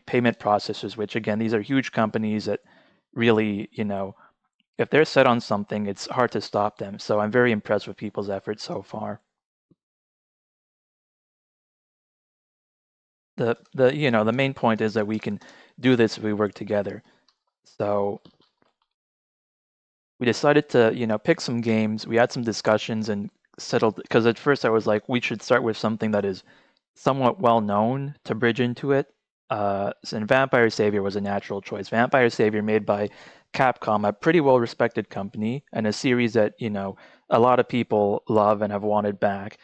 payment processors, which again, these are huge companies that really, if they're set on something, it's hard to stop them. So I'm very impressed with people's efforts so far. The main point is that we can do this if we work together. So we decided to, pick some games. We had some discussions and settled, because at first I was like, we should start with something that is somewhat well known to bridge into it. And Vampire Savior was a natural choice. Vampire Savior, made by Capcom, a pretty well respected company, and a series that, a lot of people love and have wanted back.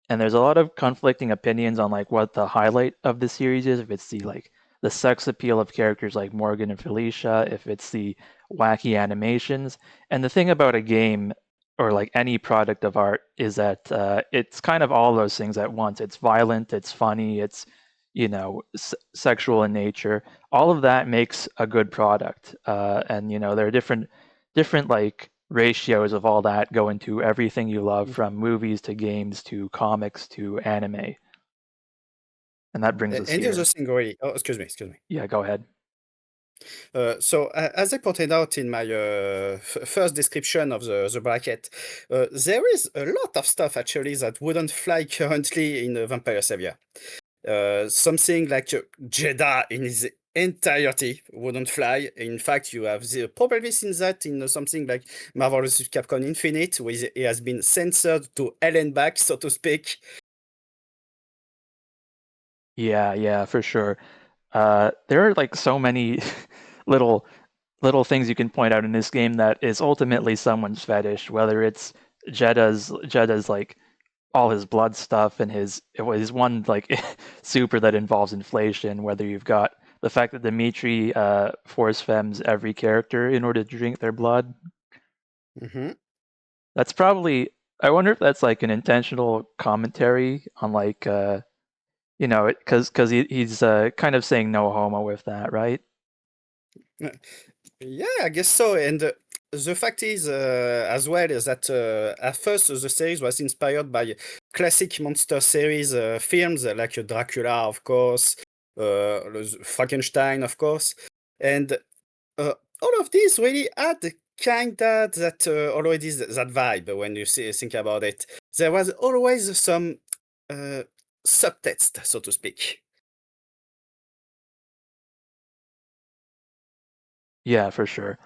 And there's a lot of conflicting opinions on like what the highlight of the series is. If it's the sex appeal of characters like Morgan and Felicia, if it's the wacky animations. And the thing about a game or like any product of art is that it's kind of all those things at once. It's violent, it's funny, it's sexual in nature. All of that makes a good product. And there are different like ratios of all that go into everything you love, from movies to games to comics to anime. And that brings us And the other here. thing, really, oh, excuse me. Yeah, go ahead. As I pointed out in my first description of the bracket, there is a lot of stuff actually that wouldn't fly currently in Vampire Savior. Something like Jeddah in its entirety wouldn't fly. In fact, you have probably seen that in something like Marvel vs. Capcom Infinite, where it has been censored to hell and back, so to speak. Yeah, for sure. There are like so many little things you can point out in this game that is ultimately someone's fetish, whether it's Jeddah's like all his blood stuff and his one like super that involves inflation, whether you've got the fact that Dimitri force fems every character in order to drink their blood. Mm-hmm. That's probably, I wonder if that's like an intentional commentary on like because he's kind of saying no homo with that, right? Yeah, I guess so. And the fact is, as well, is that at first the series was inspired by classic monster series films like Dracula, of course, Frankenstein, of course, and all of these really had kinda that already that vibe when you think about it. There was always some uh, subtext, so to speak. Yeah, for sure.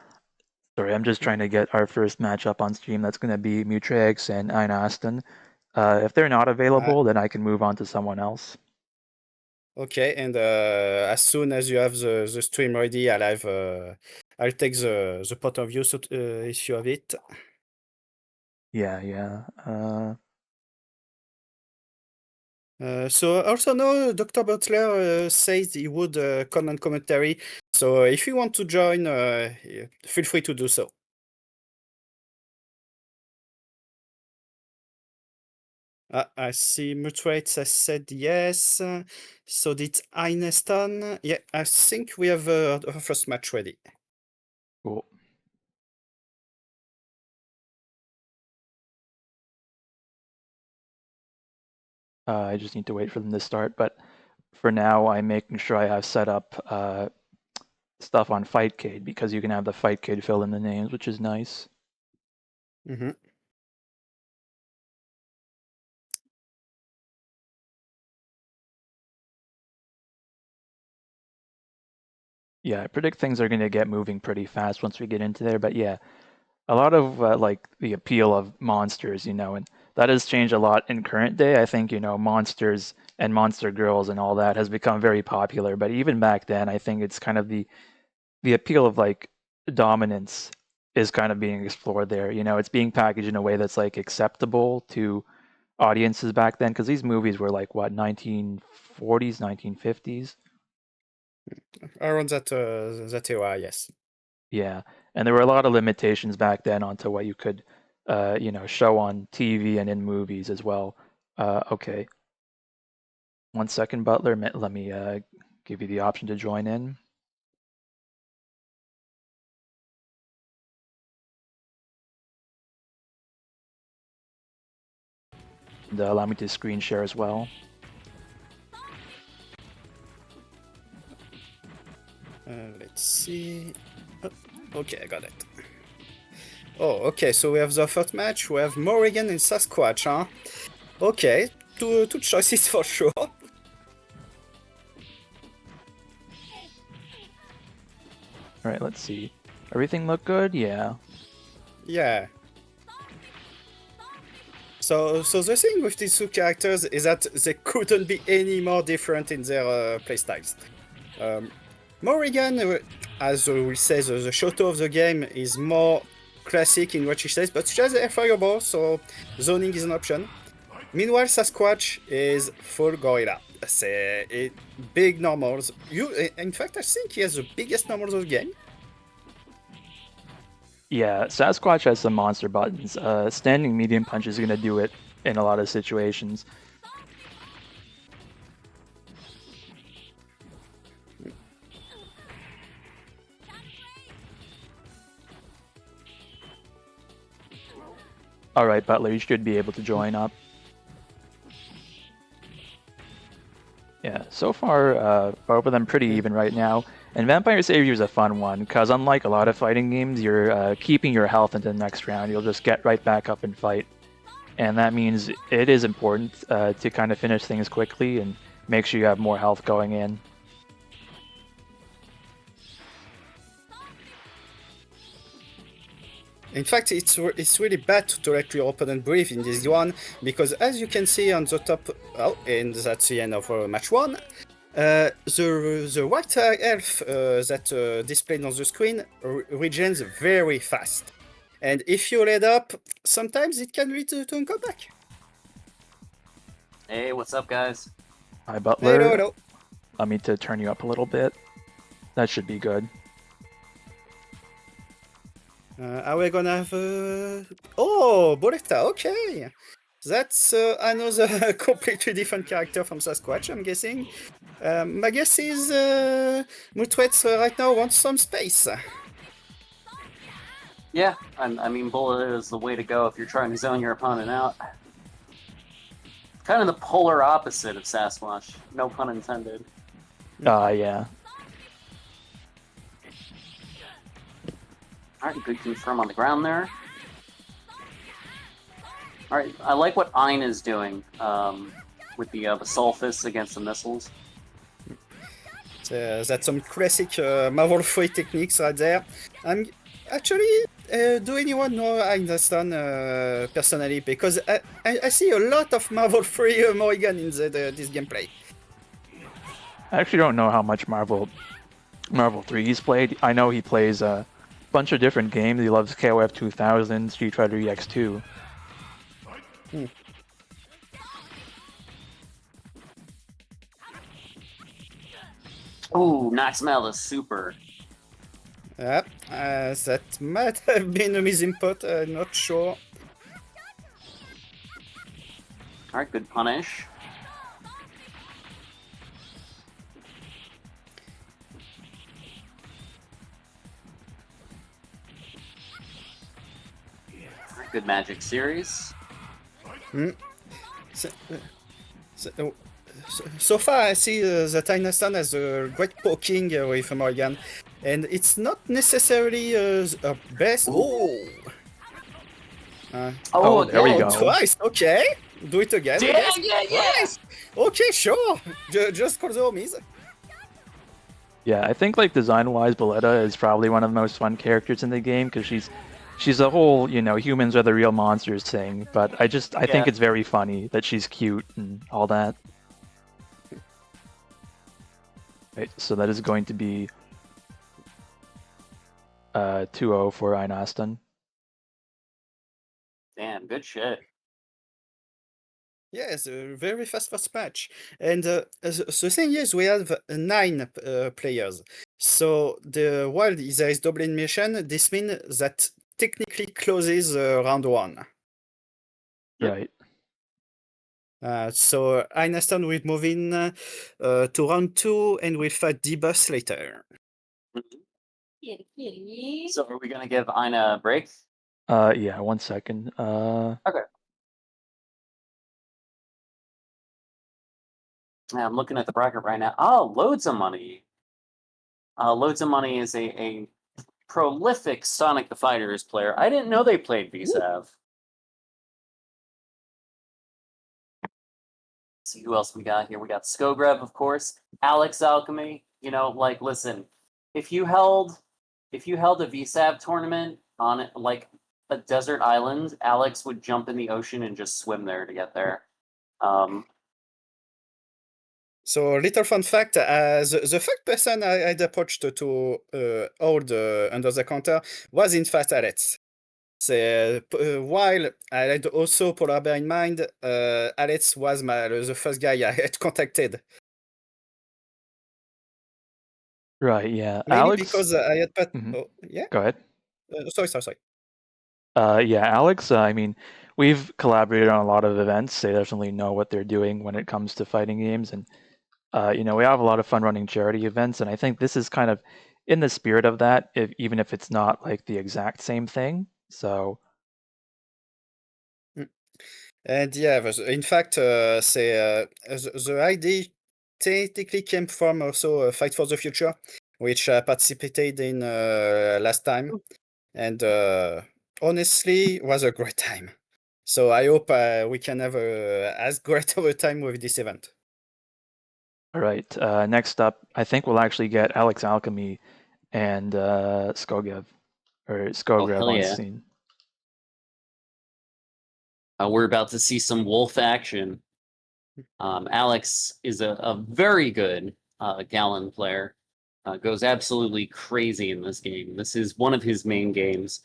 Sorry, I'm just trying to get our first matchup on stream. That's going to be Mutrex and Aina Aston. If they're not Uh, available, then I can move on to someone else. Okay, and as soon as you have the stream ready, I'll take the point of view so if you have it. Yeah. So also no, Dr. Butler says he would come on commentary. So if you want to join, feel free to do so. I see Mutrates has said yes. So did Aineston. Yeah, I think we have our first match ready. Cool. I just need to wait for them to start, but for now, I'm making sure I have set up stuff on Fightcade, because you can have the Fightcade fill in the names, which is nice. Mm-hmm. Yeah, I predict things are going to get moving pretty fast once we get into there, but yeah, a lot of like the appeal of monsters, and that has changed a lot in current day. I think, monsters and monster girls and all that has become very popular, but even back then, I think it's kind of the appeal of like dominance is kind of being explored there. It's being packaged in a way that's like acceptable to audiences back then, because these movies were like what, 1940s, 1950s. Around that era, yes. Yeah, and there were a lot of limitations back then onto what you could, show on TV and in movies as well. Okay, 1 second, Butler. Let me give you the option to join in. And allow me to screen share as well. Let's see. Oh, okay, I got it. Oh, okay, so we have the first match. We have Morrigan and Sasquatch, huh? Okay, two choices for sure. All right, let's see. Everything look good? Yeah. Yeah. So the thing with these two characters is that they couldn't be any more different in their playstyles. Morrigan, as we say, the Shoto of the game is more classic in what she says, but she has a fireball, so zoning is an option. Meanwhile, Sasquatch is full gorilla. C'est big normals. In fact, I think he has the biggest normals of the game. Yeah, Sasquatch has some monster buttons. Standing medium punch is gonna do it in a lot of situations. All right, Butler, you should be able to join up. Yeah, so far, both of them pretty even right now. And Vampire Savior is a fun one, because unlike a lot of fighting games, you're keeping your health into the next round. You'll just get right back up and fight. And that means it is important to kind of finish things quickly and make sure you have more health going in. In fact, it's really bad to let your opponent breathe in this one, because as you can see on the top, oh, and that's the end of match 1, the white elf that displayed on the screen regens very fast. And if you let up, sometimes it can lead to a comeback. Hey, what's up, guys? Hi, Butler. Hello. Allow me to turn you up a little bit. That should be good. Are we gonna have... Oh, Boletta, okay! That's another completely different character from Sasquatch, I'm guessing. My guess is Mutwetz right now wants some space. Yeah, I mean, bullet is the way to go if you're trying to zone your opponent out. Kind of the polar opposite of Sasquatch, no pun intended. Yeah. Alright, good confirm on the ground there. Alright, I like what Ein is doing with the Sulfus against the missiles. That's some classic Marvel 3 techniques right there. I'm actually, do anyone know Einstein personally? Because I see a lot of Marvel 3 Morrigan in this gameplay. I actually don't know how much Marvel 3 he's played. I know he plays a bunch of different games. He loves KOF 2000, Street Fighter EX2. Ooh, knocks him out of the super. Yep, that might have been a misinput, not sure. Alright, good punish. Alright, good magic series. So far, I see that Einstein has a great poking with Morrigan, and it's not necessarily a best. Oh, there we go. Twice, okay. Do it again. Yeah. Twice. Okay, sure. Just for the homies. Yeah, I think like design-wise, Boletta is probably one of the most fun characters in the game because she's a whole, humans are the real monsters thing. But I think it's very funny that she's cute and all that. Right, so that is going to be 2-0 for Einaston. Damn, good shit. Yes, a very fast first match. And the thing is, we have 9 players. So while there is double elimination, this means that technically closes round 1. Right. So Einaston will move in to round 2 and we'll fight D-Bus later. So are we gonna give Aina a break? Yeah, 1 second. Okay. Yeah, I'm looking at the bracket right now. Oh, loads of money. Loads of Money is a prolific Sonic the Fighters player. I didn't know they played VSAV. See who else we got here. We got Skogrev, of course. Alex Alchemy. You know, like, listen, if you held a VSAV tournament on like a desert island, Alex would jump in the ocean and just swim there to get there. So, little fun fact: the fact person I had approached to hold under the counter was in fact Alex. So, while I had also Polar Bear in mind, Alex was the first guy I had contacted. Right. Yeah. Mainly Alex. because I had Mhm. yeah. Go ahead. Sorry. Yeah, Alex. I mean, we've collaborated on a lot of events. They definitely know what they're doing when it comes to fighting games, and we have a lot of fun running charity events. And I think this is kind of in the spirit of that, even if it's not like the exact same thing. So. And yeah, in fact, the idea technically came from also Fight for the Future, which I participated in last time, and honestly, was a great time. So I hope we can have as great of a time with this event. All right. Next up, I think we'll actually get Alex Alchemy and Skogrev hell on yeah. scene. We're about to see some wolf action. Alex is a very good Gallon player. Goes absolutely crazy in this game. This is one of his main games.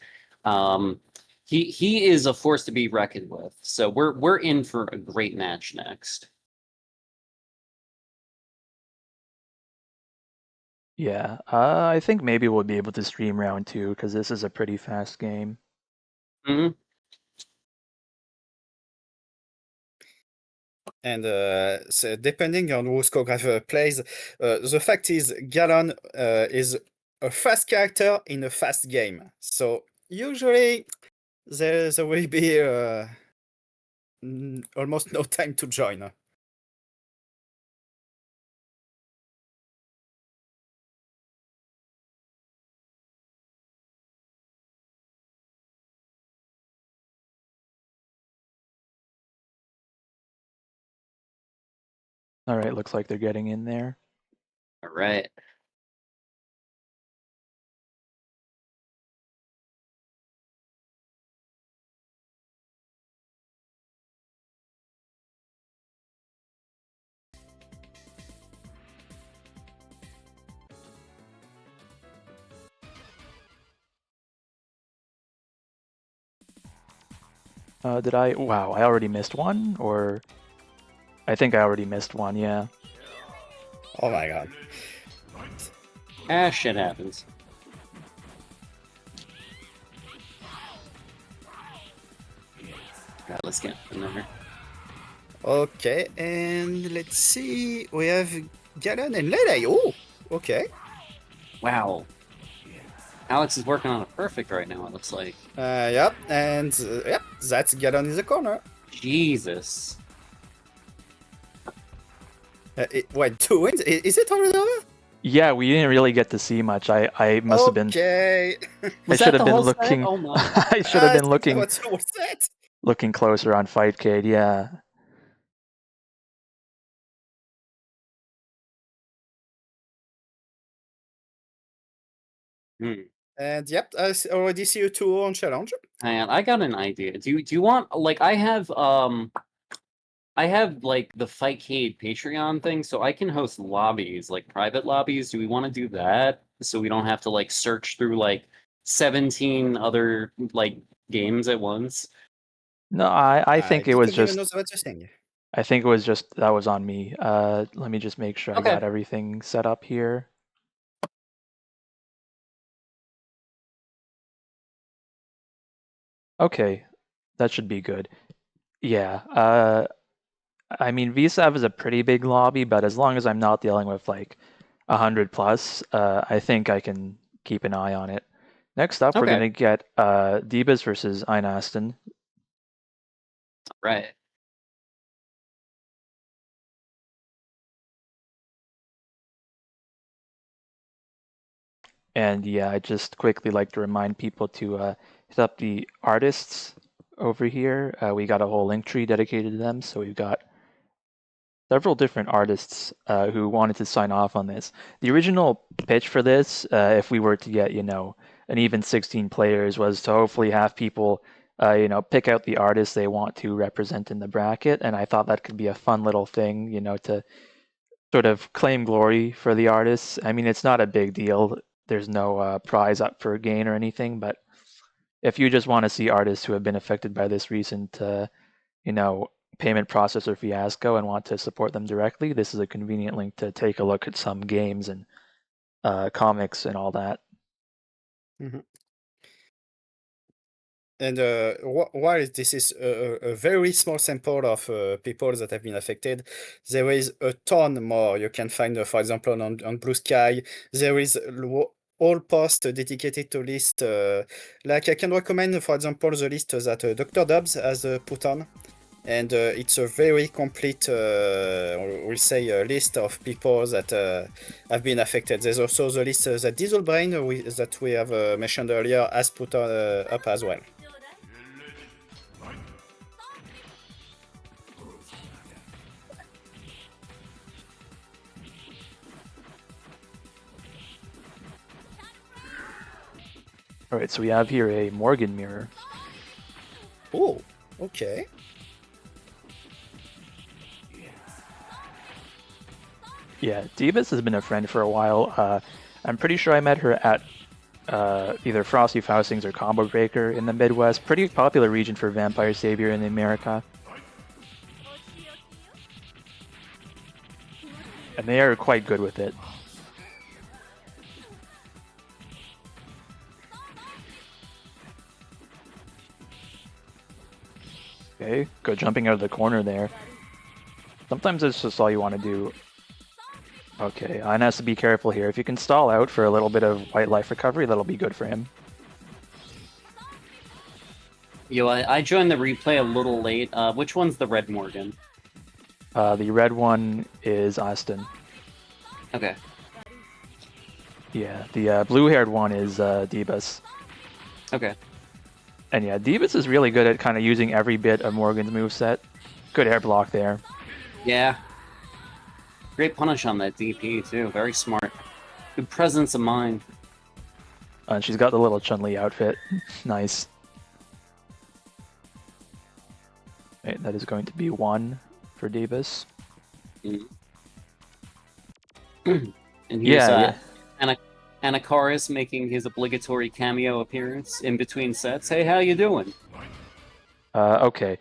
He is a force to be reckoned with. So we're in for a great match next. Yeah, I think maybe we'll be able to stream round 2 because this is a pretty fast game. Mm-hmm. And so depending on who Skograph plays, the fact is Gallon is a fast character in a fast game. So usually there will be almost no time to join. All right, looks like they're getting in there. All right. Did I? Wow, I already missed one, or I think I already missed one. Yeah. Oh my god. Shit happens. All right, let's get in there. Okay, and let's see. We have Gallon and Lele. Oh, okay. Wow. Alex is working on a perfect right now, it looks like. Yep, and yep, that's Gallon in the corner. Jesus. Wait, 2 wins? Is it already over? Yeah, we didn't really get to see much. I must have been. Okay. I should have been looking. Oh my. I should have been looking What's that? looking closer on Fightcade. Yeah. And yep, I already see you 2 on challenge. Hang on, I got an idea. Do you want like I have like the Fightcade Patreon thing, so I can host lobbies, like private lobbies. Do we want to do that so we don't have to like search through like 17 other like games at once? No, I think it was didn't even just. know that was a thing. I think it was just that was on me. Let me just make sure I Okay. got everything set up here. Okay, that should be good. Yeah. I mean, VSAV is a pretty big lobby, but as long as I'm not dealing with like 100 plus, I think I can keep an eye on it. Next up, we're Okay. gonna get Debus versus Einaston. Right. And yeah, I just quickly like to remind people to hit up the artists over here. We got a whole link tree dedicated to them, so we've got several different artists who wanted to sign off on this. The original pitch for this, if we were to get, an even 16 players, was to hopefully have people, pick out the artists they want to represent in the bracket. And I thought that could be a fun little thing, to sort of claim glory for the artists. I mean, it's not a big deal. There's no prize up for gain or anything, but if you just want to see artists who have been affected by this recent, payment processor fiasco and want to support them directly, this is a convenient link to take a look at some games and comics and all that. And while this is a very small sample of people that have been affected, there is a ton more you can find, for example, on Blue Sky. There is all posts dedicated to list. Like I can recommend, for example, the list that Dr. Dubs has put on. And it's a very complete, we'll say, list of people that have been affected. There's also the list that Dieselbrain that we have mentioned earlier has put up as well. All right, so we have here a Morgan mirror. Oh, okay. Yeah, Divas has been a friend for a while. I'm pretty sure I met her at either Frosty Faustings or Combo Breaker in the Midwest. Pretty popular region for Vampire Savior in America. And they are quite good with it. Okay, good jumping out of the corner there. Sometimes it's just all you want to do. Okay, Ein has to be careful here. If you can stall out for a little bit of white life recovery, that'll be good for him. Yo, I joined the replay a little late. Which one's the red Morgan? The red one is Austin. Okay. Yeah, the blue-haired one is Debus. Okay. And yeah, Debus is really good at kind of using every bit of Morgan's moveset. Good air block there. Yeah. Great punish on that DP, too. Very smart. Good presence of mind. And she's got the little Chun-Li outfit. Nice. Right, that is going to be 1 for Debus. Mm. And here's Anakaris making his obligatory cameo appearance in between sets. Hey, how you doing? Okay.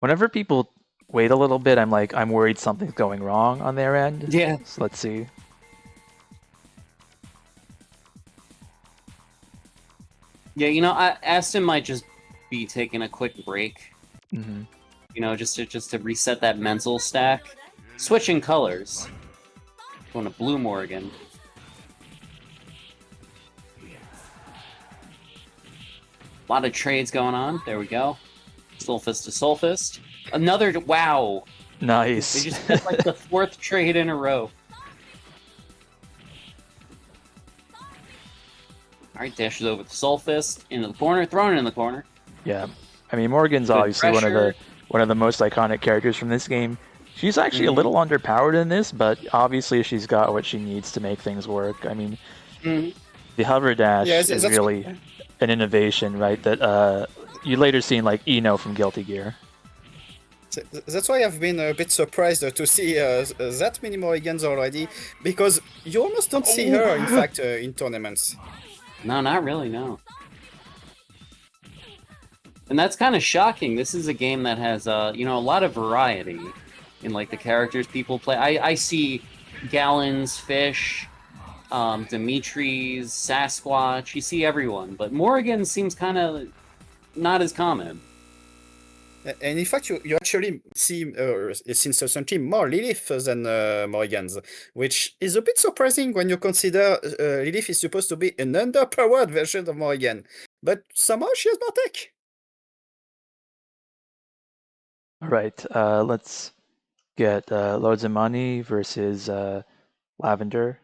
Whenever people wait a little bit, I'm worried something's going wrong on their end. Yeah. So let's see. Yeah, Aston might just be taking a quick break. Mm-hmm. Just to reset that mental stack. Switching colors. Going to blue Morgan. A lot of trades going on. There we go. Soulfist to Soulfist. Another... Wow! Nice. They just did like the 4th trade in a row. Alright, dashes over to Soulfist. Into the corner. Thrown it in the corner. Yeah. I mean, Morgan's Good obviously pressure. one of the most iconic characters from this game. She's actually a little underpowered in this, but obviously she's got what she needs to make things work. I mean, the hover dash is really an innovation, right? That you later see in like Ino from Guilty Gear. That's why I've been a bit surprised to see that many Morgans already, because you almost don't see her, in fact, in tournaments. No, not really, no. And that's kind of shocking. This is a game that has, a lot of variety in, like, the characters people play. I see Gallons, Fish, Dimitri's, Sasquatch. You see everyone. But Morgan seems kind of not as common. And in fact, you actually see, since recently, more Lilith than Morgans, which is a bit surprising when you consider Lilith is supposed to be an underpowered version of Morgan. But somehow she has more tech. All right, let's get Loads of Money versus Lavender.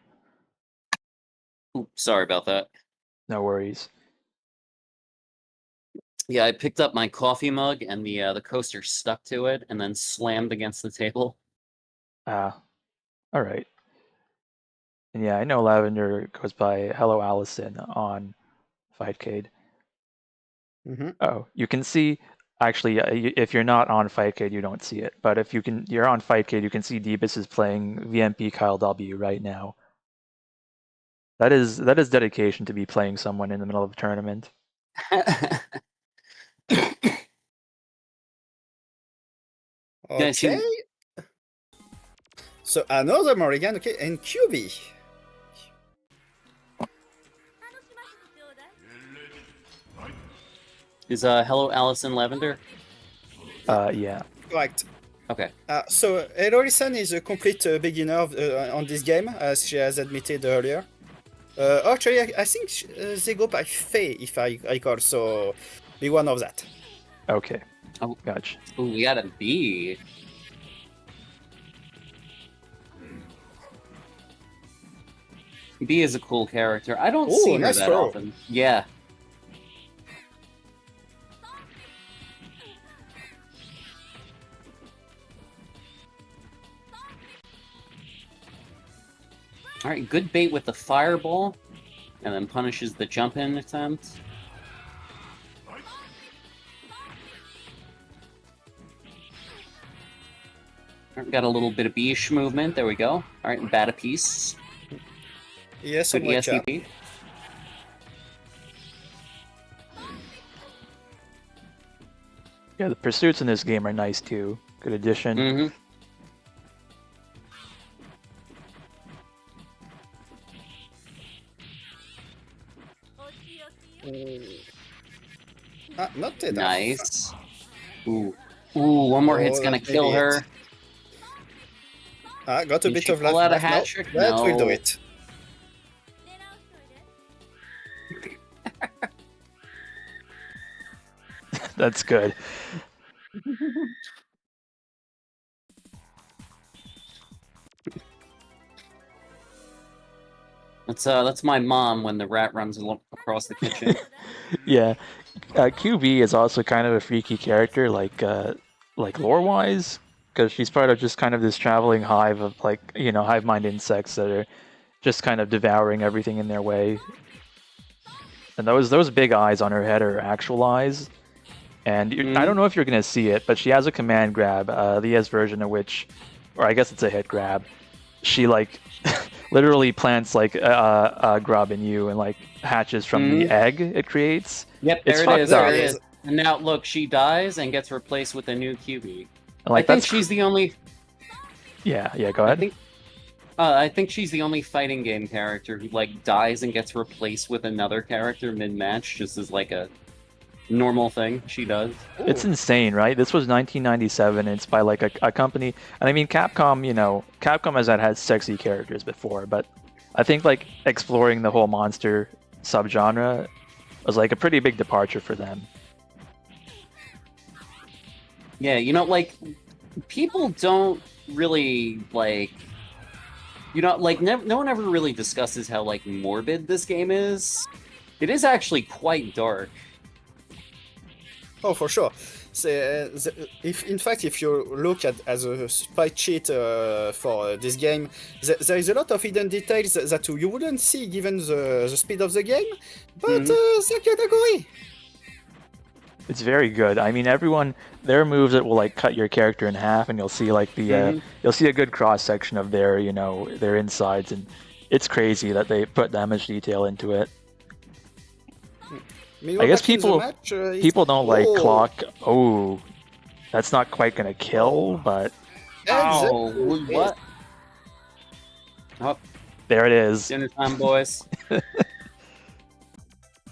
Ooh, sorry about that. No worries. Yeah, I picked up my coffee mug and the coaster stuck to it and then slammed against the table. Ah, all right. And yeah, I know Lavender goes by Hello Allison on Fightcade. Mhm. Oh, you can see. Actually, if you're not on Fightcade, you don't see it. But if you're on Fightcade, you can see Deebus is playing VMP Kyle W right now. That is dedication to be playing someone in the middle of a tournament. Yeah, see- Okay. So another Morrigan, okay, and QB. Is Hello Allison Lavender? Yeah. Correct. Okay. So Elorison is a complete beginner on this game, as she has admitted earlier. Actually, I think they go by Faye, if I recall, so be one of that. Okay. Oh. Gotcha. Ooh, we got a B. B is a cool character. I don't Ooh, see her nice that throw. often. Yeah. All right, good bait with the fireball, and then punishes the jump-in attempt. All right, got a little bit of beesh movement. There we go. All right, bat a piece. Yes, Good some wake up. ESCP. Yeah, the pursuits in this game are nice too. Good addition. Mm-hmm. Not enough. Nice. Ooh. Ooh, one more hit's Oh, gonna that kill maybe it. her. Got a Did bit she of pull life out a left. hat No, trick? that will do No. it. That's good. That's my mom when the rat runs across the kitchen. Yeah. QB is also kind of a freaky character, like lore-wise, because she's part of just kind of this traveling hive of hive mind insects that are just kind of devouring everything in their way. And those big eyes on her head are actual eyes. And I don't know if you're gonna see it, but she has a command grab, the ES version of which, or I guess it's a hit grab. She like literally plants like a grub in you and like hatches from the egg it creates. Yep, It's there it fucked is. up. There it is. And now look, she dies and gets replaced with a new QB. And, like, I think that's she's the only. Yeah. Go ahead. I think she's the only fighting game character who like dies and gets replaced with another character mid-match, just as like a normal thing she does. It's insane, right? This was 1997. It's by like a company, and I mean Capcom. Capcom has had sexy characters before, but I think like exploring the whole monster subgenre was like a pretty big departure for them. Yeah, like people don't really like. No one ever really discusses how like morbid this game is. It is actually quite dark. Oh, for sure. So, if you look at as a sprite sheet for this game, there is a lot of hidden details that you wouldn't see given the speed of the game, but the category. It's very good. I mean, there are moves that will like cut your character in half, and you'll see like you'll see a good cross section of their their insides, and it's crazy that they put damage detail into it. I guess people don't like clock. Oh, that's not quite gonna kill, but oh, what? Oh, there it is. Dinner time, boys.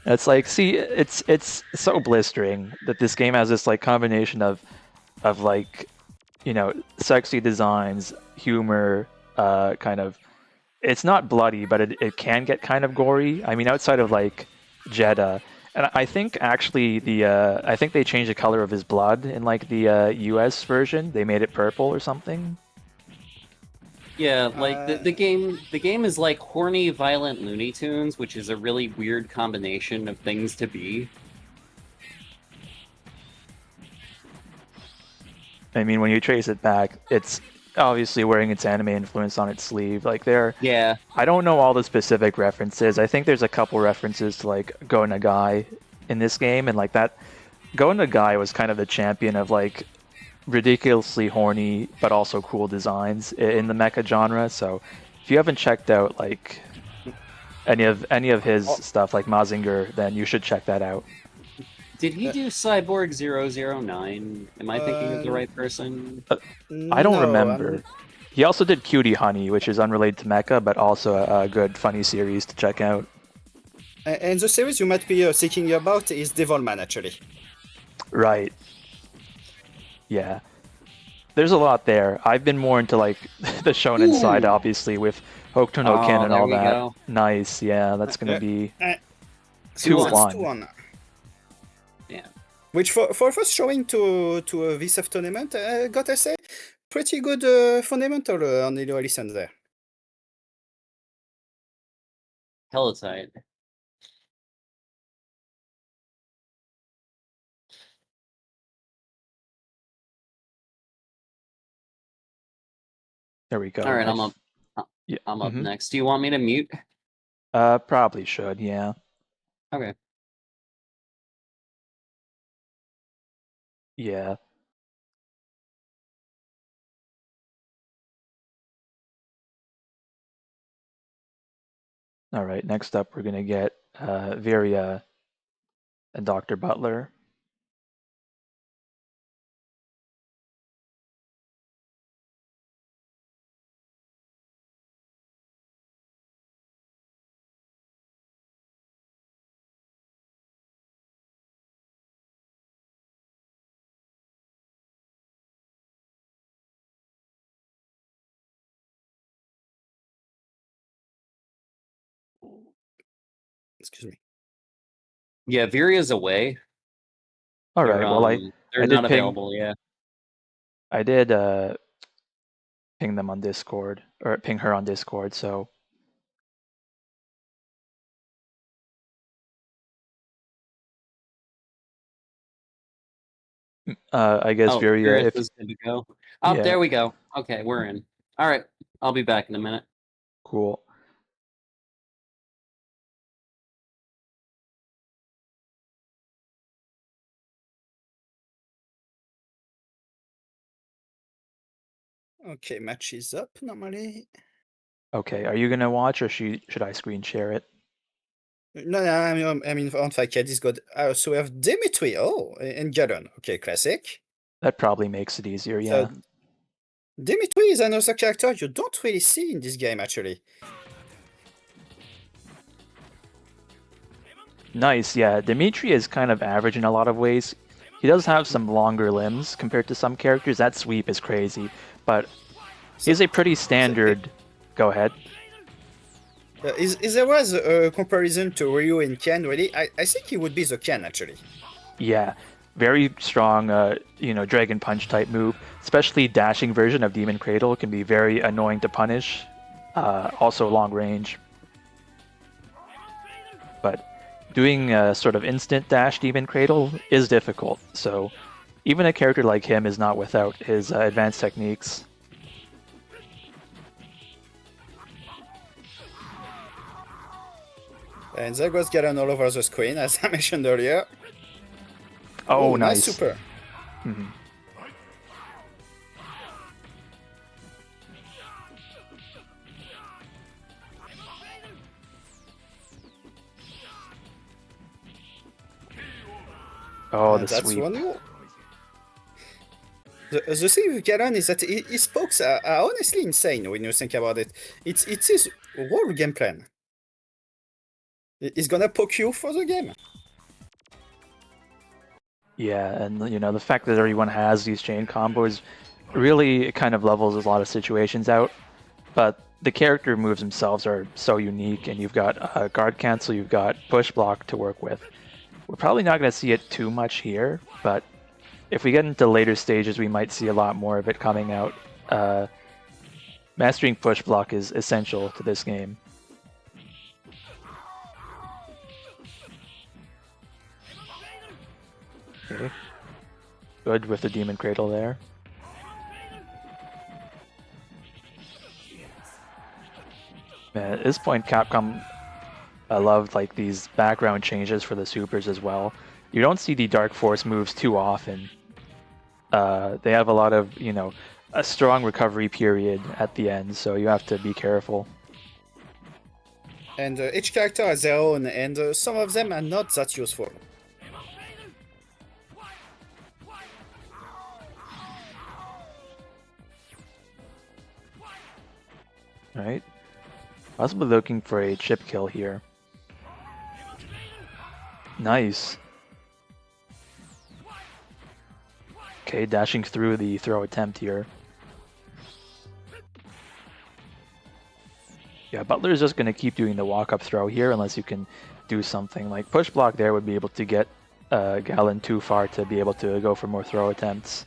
It's like, see, it's so blistering that this game has this like combination of like, sexy designs, humor, kind of. It's not bloody, but it can get kind of gory. I mean, outside of like Jeddah. And I think actually I think they changed the color of his blood in like the US version. They made it purple or something. Yeah, like the game is like horny, violent Looney Tunes, which is a really weird combination of things to be. I mean, when you trace it back, it's obviously wearing its anime influence on its sleeve. Like Yeah, I don't know all the specific references. I think there's a couple references to like Go Nagai in this game, and like that Go Nagai was kind of the champion of like ridiculously horny but also cool designs in the mecha genre. So if you haven't checked out like any of his stuff like Mazinger, then you should check that out. did he do Cyborg 009? Am I thinking of the right person? I don't No, remember. He also did Cutie Honey, which is unrelated to mecha, but also a good funny series to check out. And the series you might be thinking about is Devilman, actually. Right. Yeah. There's a lot there. I've been more into like the shonen side, Ooh. obviously, with Hokuto no Ken and there all we that. go. Nice. Yeah, that's gonna be So that's 2-1. 2-1. Yeah. Which for first showing to a VSF tournament, gotta say, pretty good fundamental on the listen there. Hella tight. There we go. All right, I'm up. Yeah. I'm up mhm. next. Do you want me to mute? Probably should. Yeah. Okay. Yeah. All right. Next up, we're gonna get Viria and Dr. Butler. Excuse me. Yeah, Viria's away. All They're, right. Well, they're I not did ping. available. Yeah. I did ping them on Discord or ping her on Discord. So I guess Oh, Viria, Viria's if is good to go. Oh, yeah, there we go. Okay, we're in. All right, I'll be back in a minute. cool. Okay, match is up normally. Okay, are you gonna watch or should I screen share it? No, I mean on Ficat is good. So we have Dimitri, and Galen. Okay, classic. That probably makes it easier. Yeah. So Dimitri is another character you don't really see in this game, actually. Nice. Yeah, Dimitri is kind of average in a lot of ways. He does have some longer limbs compared to some characters. That sweep is crazy, but he's a pretty standard. Go ahead. Is there was a comparison to Ryu and Ken, really? I think he would be the Ken, actually. Yeah, very strong, Dragon Punch type move. Especially dashing version of Demon Cradle can be very annoying to punish. Also long range. But doing a sort of instant dash Demon Cradle is difficult. So even a character like him is not without his advanced techniques. And there goes Galen all over the screen, as I mentioned earlier. Oh, nice. Super. Mhm. Oh, And the that's sweep. 1-0. The thing with Galen is that his pokes are honestly insane when you think about it. It's his whole game plan. He's gonna poke you for the game. Yeah, and the fact that everyone has these chain combos really kind of levels a lot of situations out. But the character moves themselves are so unique, and you've got guard cancel, you've got push block to work with. We're probably not going to see it too much here, but if we get into later stages, we might see a lot more of it coming out. mastering push block is essential to this game. Okay. Good with the Demon Cradle there. Man, at this point, Capcom, I loved like these background changes for the supers as well. You don't see the Dark Force moves too often. They have a lot of, you know, a strong recovery period at the end, so you have to be careful. And each character has their own, and some of them are not that useful. Right? Possibly looking for a chip kill here. Nice. Okay, dashing through the throw attempt here. Yeah, Butler is just going to keep doing the walk-up throw here unless you can do something. Like push block there would be able to get Galen too far to be able to go for more throw attempts.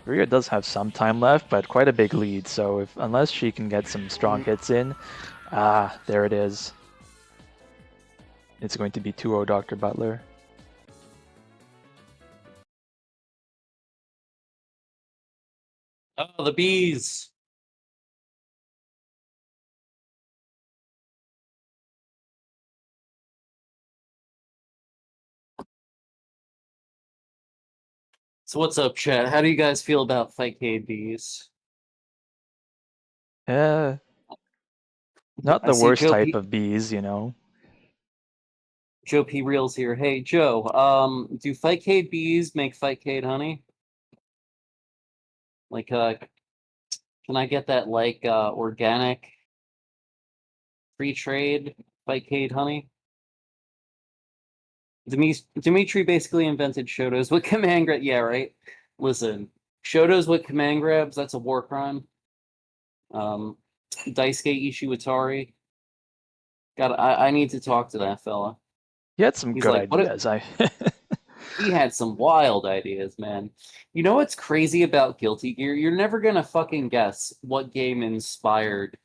Rhea does have some time left, but quite a big lead, so unless she can get some strong hits in... Ah, there it is. It's going to be 2-0 Dr. Butler. Oh, the bees! So what's up, chat? How do you guys feel about Fightcade bees? Not I the see worst Joe type P- of bees, you know. Joe P. Reels here. Hey, Joe, do Fightcade bees make Fightcade honey? Like, can I get that, like, organic free trade Fightcade honey? Dimitri basically invented Shotos with command grab. Yeah, right? Listen, Shotos with command grabs, that's a war crime. Daisuke Ishiwatari. God, I need to talk to that fella. He had some He's good like, what if ideas. he had some wild ideas, man? You know what's crazy about Guilty Gear? You're never gonna fucking guess what game inspired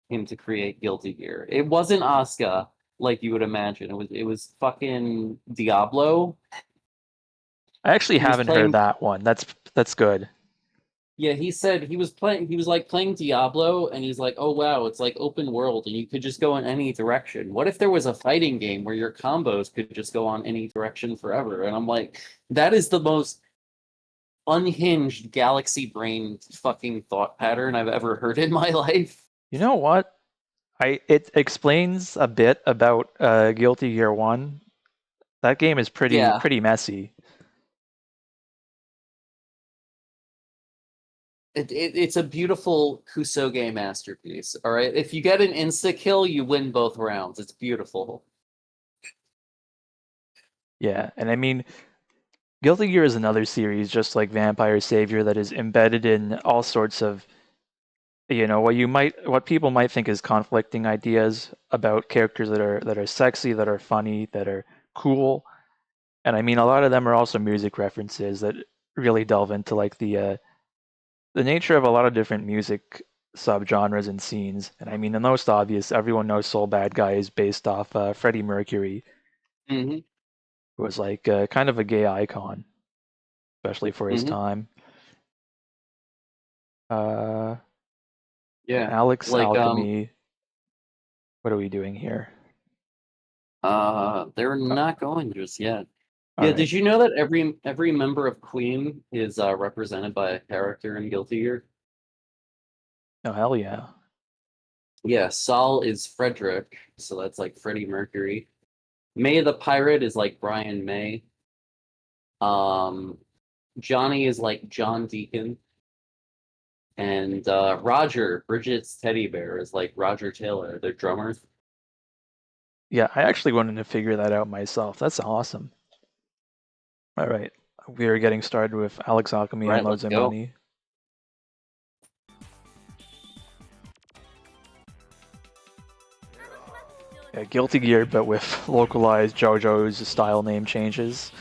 him to create Guilty Gear. It wasn't Asuka, like you would imagine. It was fucking Diablo. I actually He was haven't heard playing. that one. That's good. Yeah, he said he was playing. He was like playing Diablo, and he's like, "Oh wow, it's like open world, and you could just go in any direction. What if there was a fighting game where your combos could just go on any direction forever?" And I'm like, that is the most unhinged galaxy brain fucking thought pattern I've ever heard in my life. You know what? It explains a bit about Guilty Gear 1. That game is Yeah, pretty messy. it's a beautiful Kusoge masterpiece. All right, if you get an insta kill, you win both rounds. It's beautiful. Yeah, and I mean, Guilty Gear is another series, just like Vampire Savior, that is embedded in all sorts of, you know, what people might think is conflicting ideas about characters that are sexy, that are funny, that are cool. And I mean, a lot of them are also music references that really delve into like the nature of a lot of different music subgenres and scenes. And I mean, the most obvious, everyone knows Soul Bad Guy is based off Freddie Mercury, Mm-hmm. who was like kind of a gay icon, especially for his Mm-hmm. time. Yeah, Alex like Alchemy. What are we doing here? they're not going just yet. All Yeah, right. did you know that every member of Queen is represented by a character in Guilty Gear? Oh, hell yeah. Yeah, Saul is Frederick, so that's like Freddie Mercury. May the Pirate is like Brian May. Johnny is like John Deacon. And Roger, Bridget's teddy bear, is like Roger Taylor, the drummer. Yeah, I actually wanted to figure that out myself. That's awesome. All right. We are getting started with Alex Alchemy All and right, Loads let's of go. Money. Yeah, Guilty Gear, but with localized JoJo's style name changes.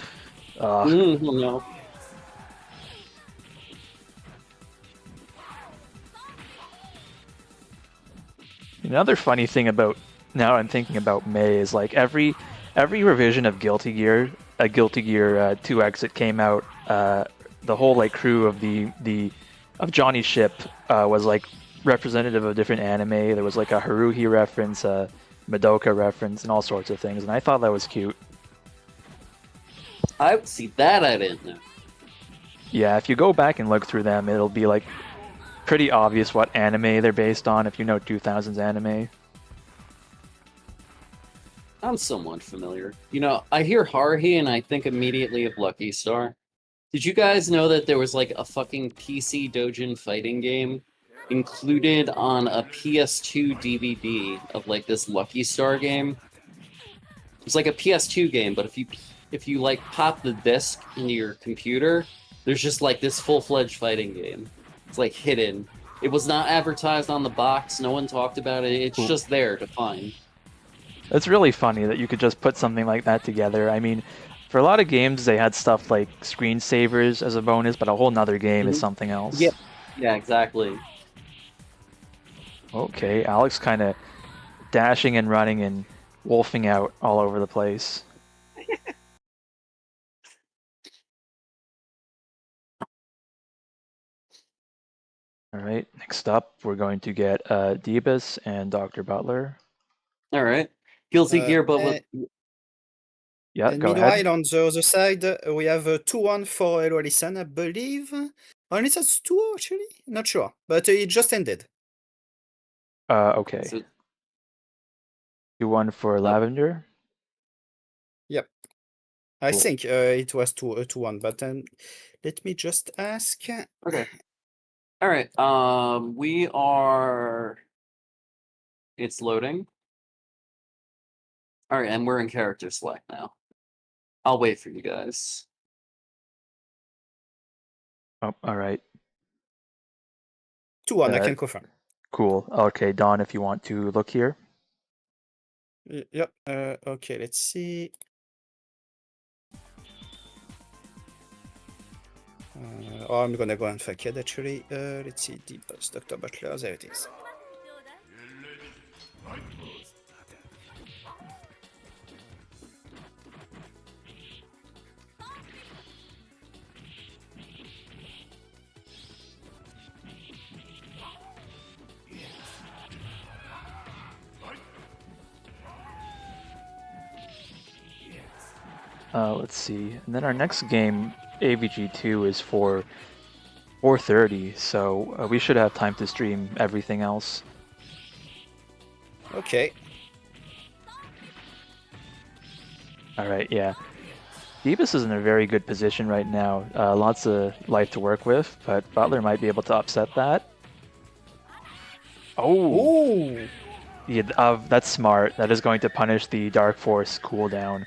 No. Another funny thing about now I'm thinking about May is like every revision of Guilty Gear, Guilty Gear 2 Exit came out. The whole like crew of the of Johnny Ship was like representative of different anime. There was like a Haruhi reference, a Madoka reference, and all sorts of things. And I thought that was cute. I see that I didn't know. Yeah, if you go back and look through them, it'll be like pretty obvious what anime they're based on if you know 2000s anime. I'm somewhat familiar. You know, I hear Haruhi and I think immediately of Lucky Star. Did you guys know that there was like a fucking PC Dojin fighting game included on a PS2 DVD of like this Lucky Star game? It's like a PS2 game, but if you like pop the disc into your computer, there's just like this full-fledged fighting game. It's like hidden. It was not advertised on the box. No one talked about it. It's just there to find. It's really funny that you could just put something like that together. I mean, for a lot of games, they had stuff like screensavers as a bonus, but a whole nother game is something else. Yeah. Yeah, exactly. Okay, Alex kind of dashing and running and wolfing out all over the place. All right, next up, we're going to get Debus and Dr. Butler. All right. Guilty Gear, but with... Yeah, And go meanwhile, ahead. on the other side, we have a 2-1 for Elo Allison, I believe. Only that's 2 actually? Not sure. But it just ended. Okay. So, 2-1 for Lavender. Yep. I Cool. think it was 2-1, but let me just ask. okay. All right. We are. It's loading. All right, and we're in character select now. I'll wait for you guys. Oh, all right. 2-1, I can confirm. Cool. Okay, Don, if you want to look here. Yep. Okay, let's see. I'm gonna go on Facade actually. Let's see, Debus, Dr. Butler, there it is. Let's see. And then our next game, AVG2, is for 4:30, so we should have time to stream everything else. Okay. All right, yeah. Debus is in a very good position right now. Lots of life to work with, but Butler might be able to upset that. Oh! Ooh! Yeah, that's smart. That is going to punish the Dark Force cooldown.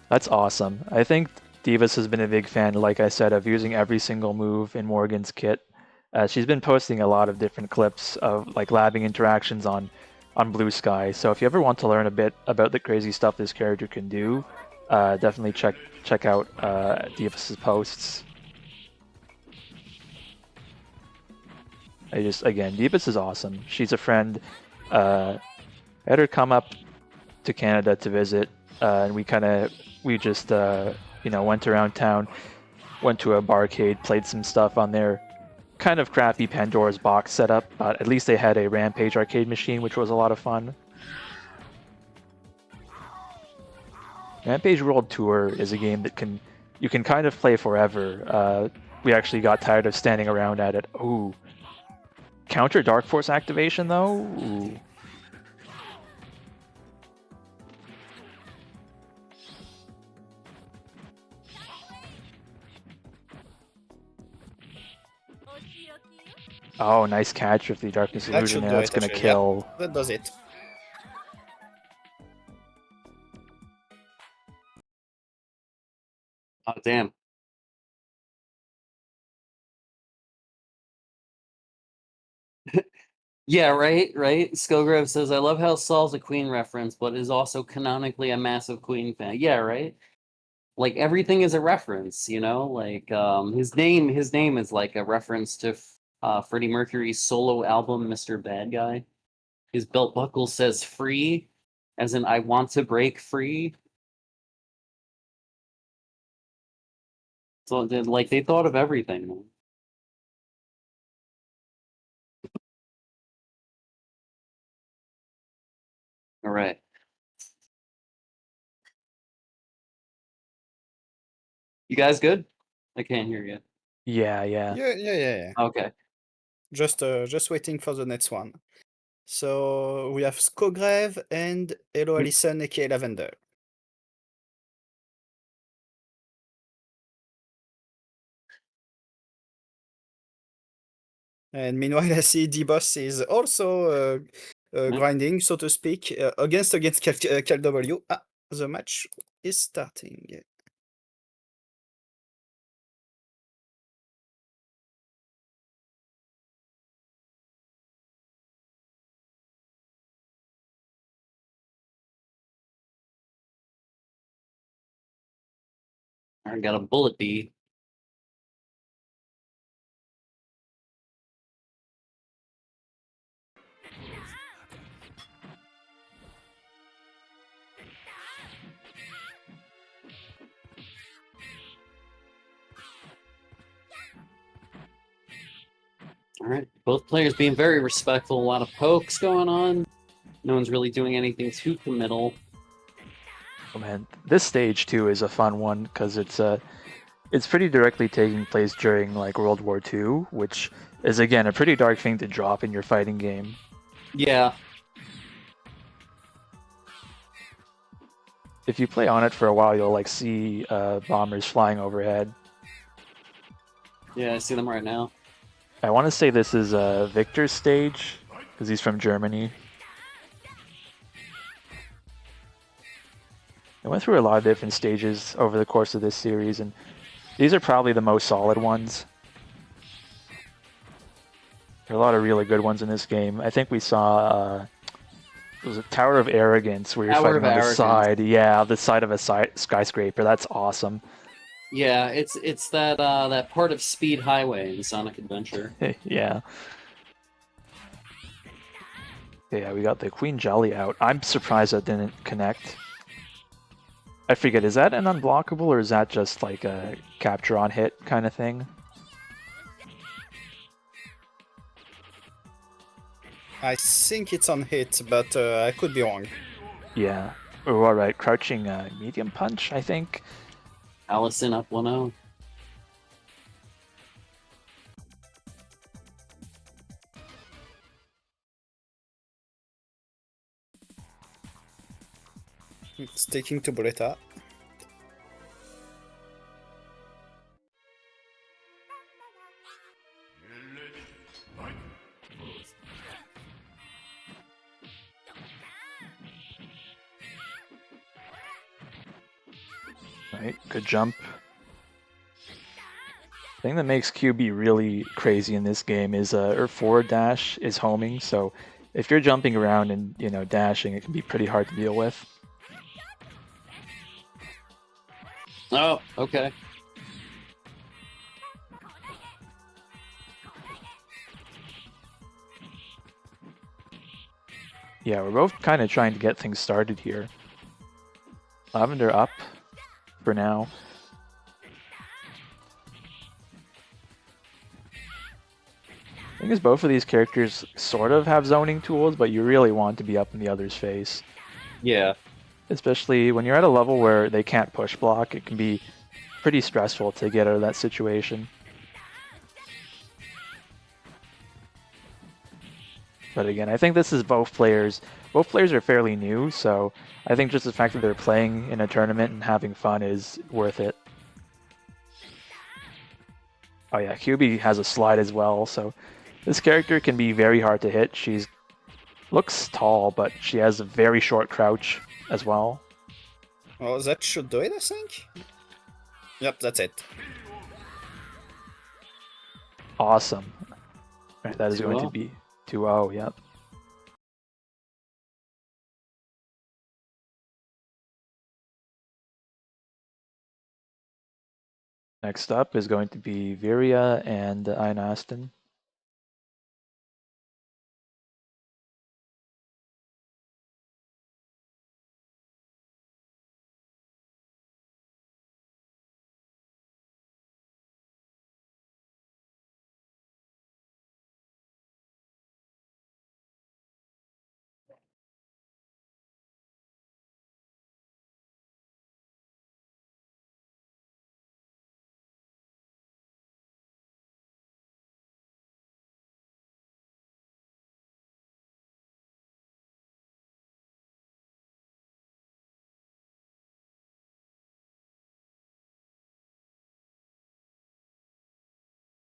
That's awesome. I think Debus has been a big fan, like I said, of using every single move in Morgan's kit. She's been posting a lot of different clips of like labbing interactions on Blue Sky. So if you ever want to learn a bit about the crazy stuff this character can do, definitely check out Debus's posts. Again, Debus is awesome. She's a friend. I had her come up to Canada to visit, and we just went around town, went to a barcade, played some stuff on their kind of crappy Pandora's Box setup, but at least they had a Rampage arcade machine, which was a lot of fun. Rampage World Tour is a game that you can kind of play forever. We actually got tired of standing around at it. Ooh. Counter Dark Force activation, though? Ooh. Oh, nice catch with the Darkness That Illusion. should Yeah, do that's it, gonna actually. kill. That does it. Oh, damn. Yeah, right. Skogrove says, I love how Saul's a Queen reference, but is also canonically a massive Queen fan. Yeah, right. Like everything is a reference, you know? Like his name is like a reference to Freddie Mercury's solo album, Mr. Bad Guy. His belt buckle says free, as in I want to break free. So like they thought of everything. Man. All right. You guys good? I can't hear you. Yeah. Yeah. Okay. Just waiting for the next one. So we have Skograve and Hello Alison, aka Lavender. And meanwhile, I see D-Boss is also grinding, so to speak, against KLW. Ah, the match is starting. I got a bullet bee. All right, both players being very respectful. A lot of pokes going on. No one's really doing anything too committal. Oh man, this stage too is a fun one because it's pretty directly taking place during like World War II, which is again a pretty dark thing to drop in your fighting game. Yeah. If you play on it for a while, you'll like see bombers flying overhead. Yeah, I see them right now. I want to say this is Victor's stage because he's from Germany. I went through a lot of different stages over the course of this series, and these are probably the most solid ones. There are a lot of really good ones in this game. I think we saw it was a Tower of Arrogance where you're Tower fighting of on the Arrogance. side. Yeah, the side of a skyscraper. That's awesome. Yeah, it's that that part of Speed Highway in Sonic Adventure. Yeah. Yeah, we got the Queen Jelly out. I'm surprised that didn't connect. I forget, is that an unblockable or is that just like a capture on hit kind of thing? I think it's on hit, but I could be wrong. Yeah. Oh, alright, crouching medium punch, I think. Allison up 1-0. Sticking to Bretta. Right, good jump. The thing that makes QB really crazy in this game is her forward dash is homing, so if you're jumping around and dashing, it can be pretty hard to deal with. Oh, okay. Yeah, we're both kind of trying to get things started here. Lavender up for now. I think both of these characters sort of have zoning tools, but you really want to be up in the other's face. Yeah. Especially when you're at a level where they can't push block, it can be pretty stressful to get out of that situation. But again, I think this is both players. Both players are fairly new, so I think just the fact that they're playing in a tournament and having fun is worth it. Oh yeah, QB has a slide as well, so this character can be very hard to hit. She's looks tall, but she has a very short crouch as well. Oh, that should do it, I think. Yep, that's it. Awesome. Right, that is going to 2-0. be 2-0, yep. Next up is going to be Viria and Ian Aston.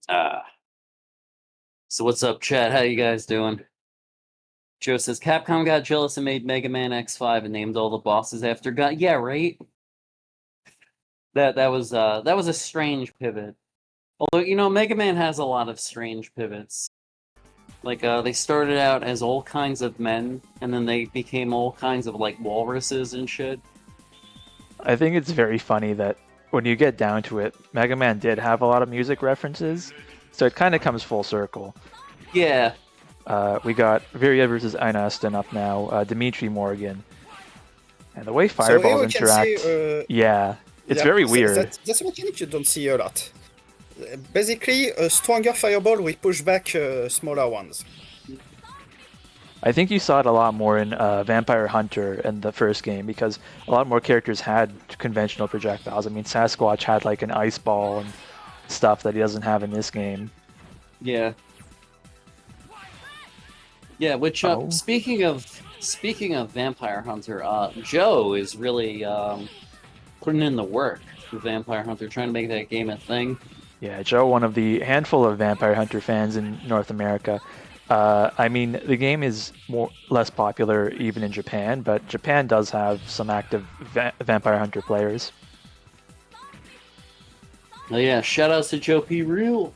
So what's up, chat? How you guys doing? Joe says Capcom got jealous and made Mega Man X5 and named all the bosses after God. Yeah, right. That was a strange pivot. Although Mega Man has a lot of strange pivots. Like they started out as all kinds of men, and then they became all kinds of like walruses and shit. I think it's very funny that when you get down to it, Mega Man did have a lot of music references, so it kind of comes full circle. Yeah. We got Viria versus Einaston up now, Dimitri Morgan. And the way fireballs we can interact, see, yeah, it's very weird. That's a mechanic you don't see a lot. Basically, a stronger fireball will push back smaller ones. I think you saw it a lot more in Vampire Hunter in the first game because a lot more characters had conventional projectiles. I mean, Sasquatch had like an ice ball and stuff that he doesn't have in this game. Yeah. Yeah, which speaking of Vampire Hunter, Joe is really putting in the work for Vampire Hunter, trying to make that game a thing. Yeah, Joe, one of the handful of Vampire Hunter fans in North America. I mean, the game is less popular even in Japan, but Japan does have some active Vampire Hunter players. Oh yeah, shoutouts to Joe P. Real.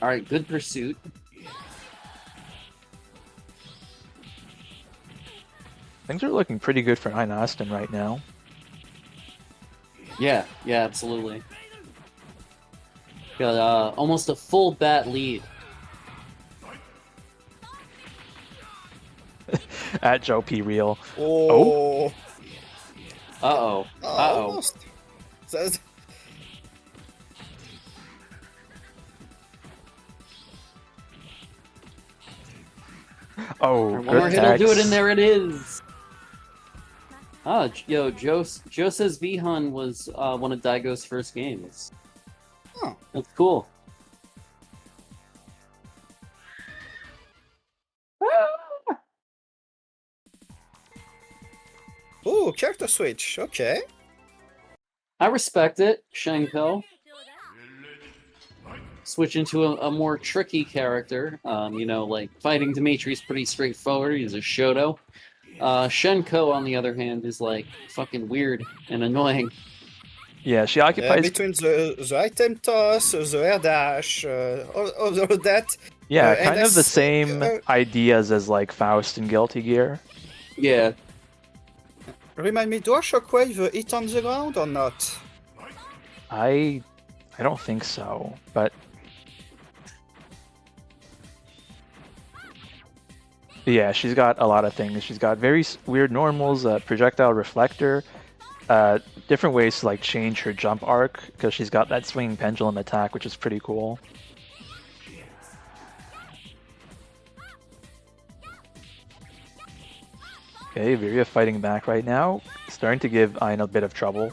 Alright, good pursuit. Things are looking pretty good for Einaston right now. Yeah, absolutely. Got almost a full bat lead. At Joe P. Real. Oh. Uh-oh. Almost. Oh, one more hit will do it, and there it is. Oh, yo, Joe says V-Hun was one of Daigo's first games. Oh. That's cool. Oh, character switch. Okay. I respect it, Shenko. Switch into a more tricky character. Like fighting Dimitri's pretty straightforward. He's a Shoto. Shenko, on the other hand, is like fucking weird and annoying. Yeah, she occupies between the item toss, the air dash, all that. Yeah, kind of the same ideas as like Faust and Guilty Gear. Yeah. Remind me, do a shockwave hit on the ground or not? I don't think so, but yeah, she's got a lot of things. She's got very weird normals, projectile reflector, different ways to like change her jump arc because she's got that swinging pendulum attack, which is pretty cool. Okay, Viria fighting back right now, starting to give Ayn a bit of trouble.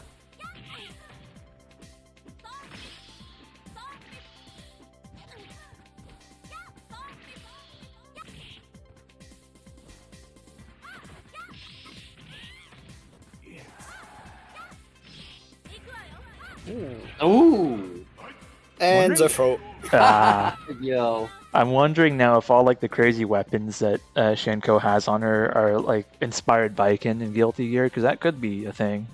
Ooh. And the throw. Yo. I'm wondering now if all like the crazy weapons that Shenko has on her are like inspired by Iken and Guilty Gear, because that could be a thing.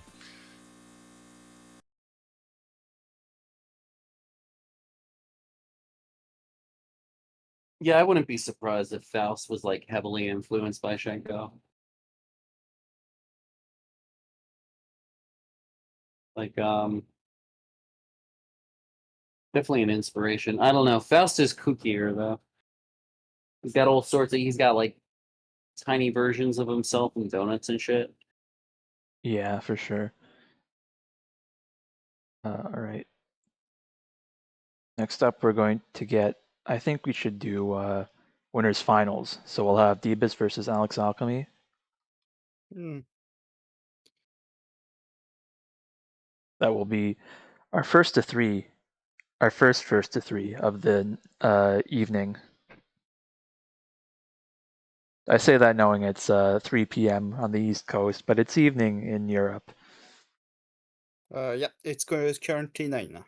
Yeah, I wouldn't be surprised if Faust was like heavily influenced by Shenko. Like, definitely an inspiration. I don't know. Faust is kookier though. He's got all sorts of. He's got like tiny versions of himself and donuts and shit. Yeah, for sure. All right. Next up, we're going to get. I think we should do winners finals. So we'll have Debus versus Alex Alchemy. That will be our first to three of the evening. I say that knowing it's 3 p.m. on the East Coast, but it's evening in Europe. Yeah, it's currently 9.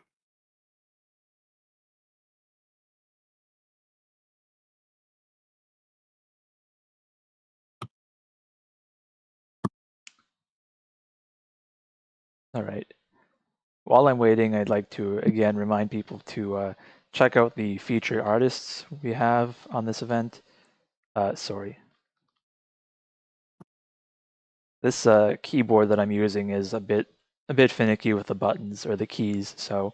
All right. While I'm waiting, I'd like to again remind people to check out the featured artists we have on this event. Sorry. This keyboard that I'm using is a bit finicky with the buttons or the keys, so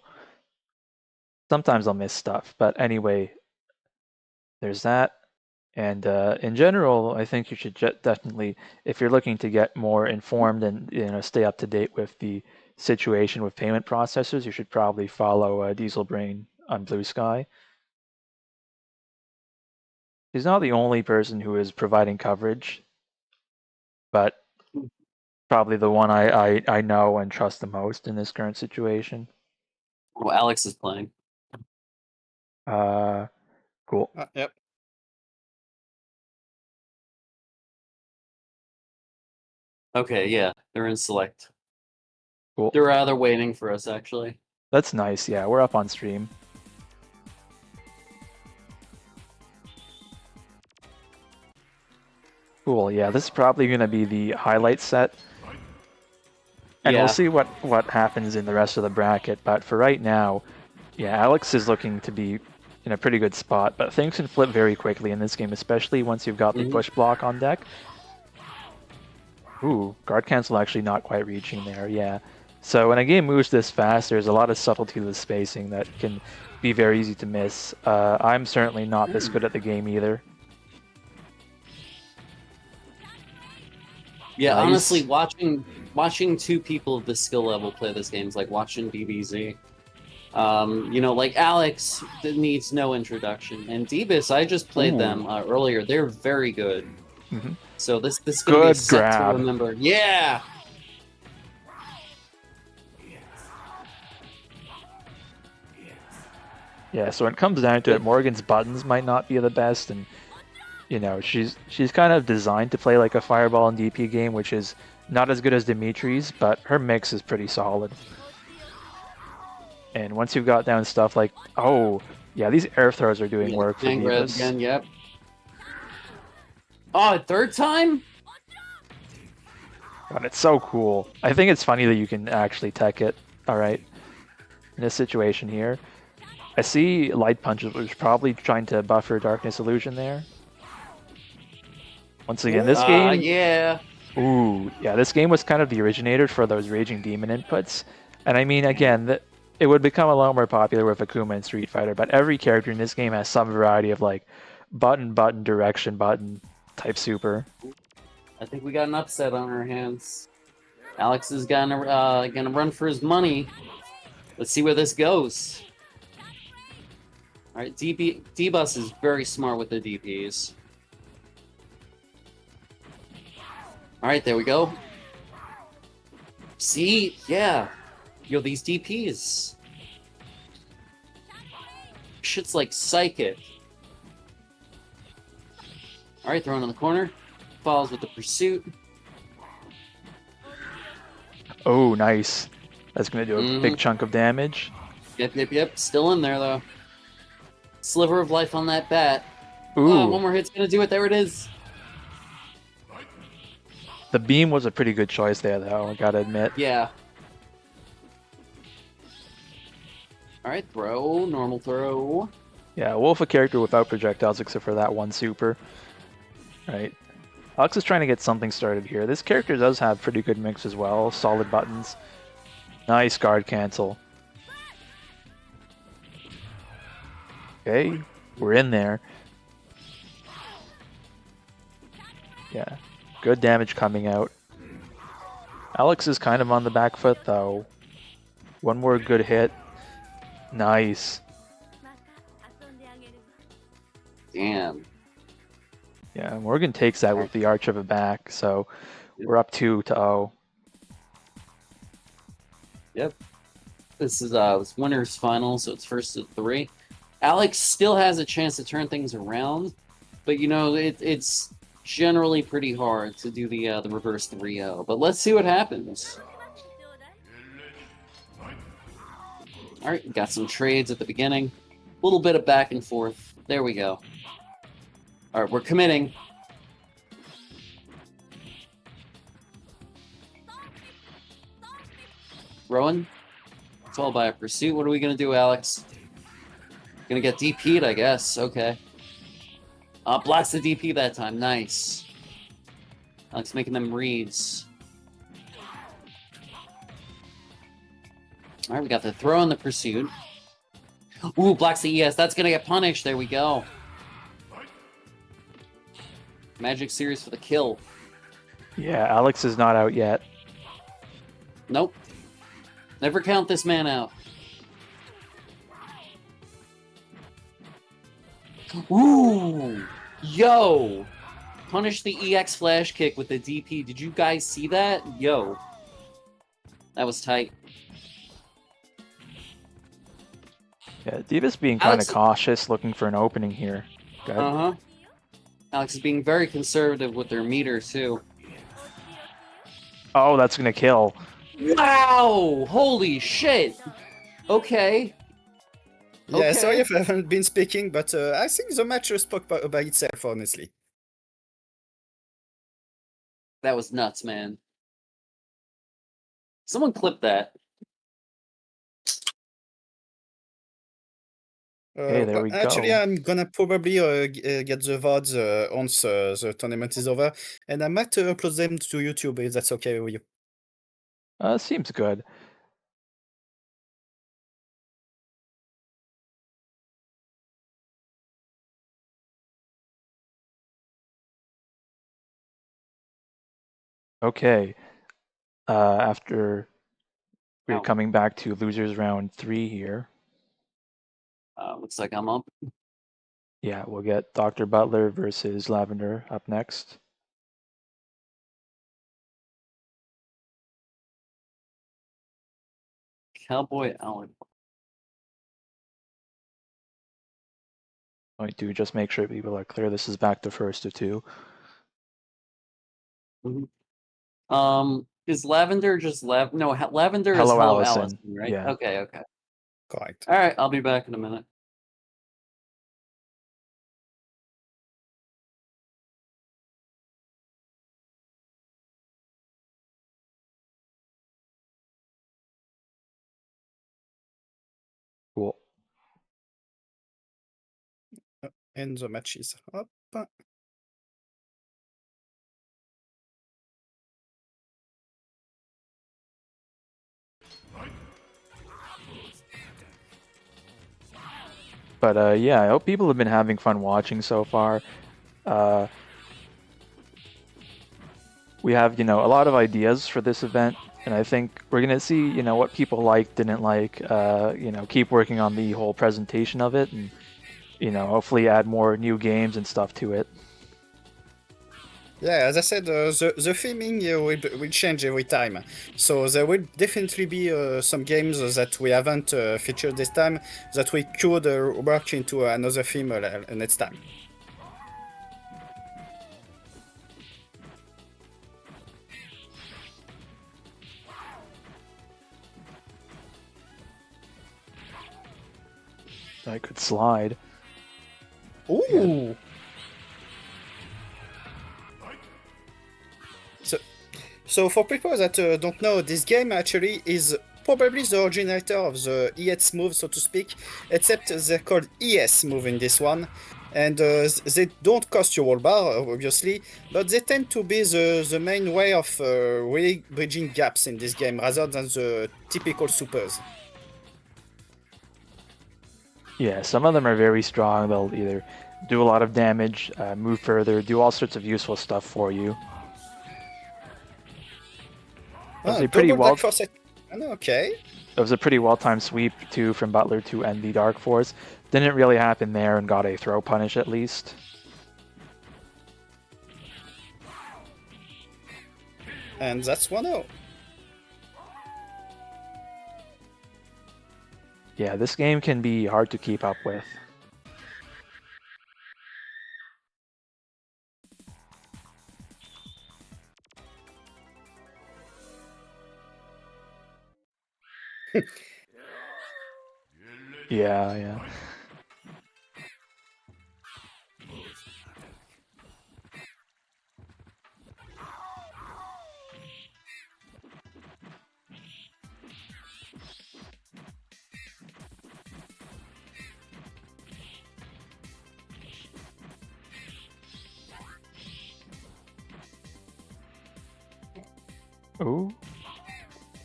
sometimes I'll miss stuff. But anyway, there's that. And in general, I think you should definitely, if you're looking to get more informed and stay up to date with the situation with payment processors, you should probably follow Diesel Brain on Blue Sky. He's not the only person who is providing coverage, but probably the one I know and trust the most in this current situation. Oh, Alex is playing. Cool. Yep. Okay, yeah, they're in select. Cool. They're waiting for us actually. That's nice. Yeah, we're up on stream. Cool. Yeah, this is probably going to be the highlight set. And Yeah. we'll see what happens in the rest of the bracket. But for right now, yeah, Alex is looking to be in a pretty good spot. But things can flip very quickly in this game, especially once you've got the push block on deck. Ooh, guard cancel actually not quite reaching there, yeah. So when a game moves this fast, there's a lot of subtlety to the spacing that can be very easy to miss. I'm certainly not this good at the game either. Yeah, Nice. honestly, watching two people of this skill level play this game is like watching DBZ. Like Alex needs no introduction, and Debus, I just played them earlier. They're very good. Mhm. So this is gonna be a Good set grab. to remember. Yeah. Yeah, so when it comes down to it, Morgan's buttons might not be the best, and she's kind of designed to play like a Fireball and DP game, which is not as good as Dimitri's, but her mix is pretty solid. And once you've got down stuff like, oh, yeah, these air throws are doing work for Gang grab Divas. again, yep. Oh, third time? God, it's so cool. I think it's funny that you can actually tech it, alright, in this situation here. I see Light Punch was probably trying to buffer Darkness Illusion there. Once again, this game... Yeah. Ooh, yeah, this game was kind of the originator for those Raging Demon inputs. And I mean, again, it would become a lot more popular with Akuma and Street Fighter, but every character in this game has some variety of like button, direction, button type super. I think we got an upset on our hands. Alex is gonna run for his money. Let's see where this goes. All right, D-Bus is very smart with the DPs. All right, there we go. See, yeah, these DPs. Shit's like psychic. All right, throwing in the corner. Follows with the pursuit. Oh, nice. That's going to do a big chunk of damage. Yep. Still in there, though. Sliver of life on that bat. Ooh. Oh, one more hit's going to do it. There it is. The beam was a pretty good choice there, though, I gotta admit. Yeah. All right, throw. Normal throw. Yeah, Wolf a character without projectiles except for that one super. Right. Alex is trying to get something started here. This character does have pretty good mix as well. Solid buttons. Nice guard cancel. Okay, we're in there. Yeah, good damage coming out. Alex is kind of on the back foot though. One more good hit. Nice. Damn. Yeah, Morgan takes that with the arch of a back, so we're up 2-0. Yep. This is this winner's final, so it's first of 3. Alex still has a chance to turn things around, but it's generally pretty hard to do the reverse 3-0. But let's see what happens. All right, got some trades at the beginning, a little bit of back and forth. There we go. All right, we're committing. throwing. It's all by a pursuit. What are we gonna do, Alex? Gonna get DP'd, I guess. Okay. Blast the DP that time. Nice. Alex making them reads. All right, we got the throw and the pursuit. Ooh, blocks the ES. That's gonna get punished. There we go. Magic Series for the kill. Yeah, Alex is not out yet. Nope. Never count this man out. Ooh! Yo! Punish the EX flash kick with the DP. Did you guys see that? Yo. That was tight. Yeah, Divas being kind of Alex- cautious, looking for an opening here. Go ahead. Uh-huh. Alex is being very conservative with their meter, too. Oh, that's gonna kill. Wow! Holy shit! Okay. Yeah, sorry Okay. if I haven't been speaking, but I think the match spoke by itself, honestly. That was nuts, man. Someone clip that. Okay, there Well, we actually, go. I'm gonna probably get the VODs once the tournament is over, and I might upload them to YouTube if that's okay with you. Seems good. Okay. After we're Oh. coming back to losers round 3 here. Looks like I'm up. Yeah, we'll get Dr. Butler versus Lavender up next. Cowboy Allen. I do just make sure people are clear. This is back to first of 2. Is Lavender just No, Lavender is Hello, Hello Allison. Allison, right? Yeah. Okay, okay. Correct. All right, I'll be back in a minute. Cool. And the match is up. But yeah, I hope people have been having fun watching so far. We have, a lot of ideas for this event, and I think we're gonna see, what people like, didn't like, keep working on the whole presentation of it, and, hopefully add more new games and stuff to it. Yeah, as I said, the theming will change every time. So there will definitely be some games that we haven't featured this time that we could work into another theme next time. I could slide. Ooh! So for people that don't know, this game actually is probably the originator of the ES move, so to speak, except they're called ES move in this one. And they don't cost you all bar, obviously, but they tend to be the main way of really bridging gaps in this game rather than the typical supers. Yeah, some of them are very strong. They'll either do a lot of damage, move further, do all sorts of useful stuff for you. That was a pretty double well. back for sec. Okay. It was a pretty well-timed sweep too from Butler to end the Dark Force. Didn't really happen there, and got a throw punish at least. And that's 1-0. Yeah, this game can be hard to keep up with. Yeah. Ooh.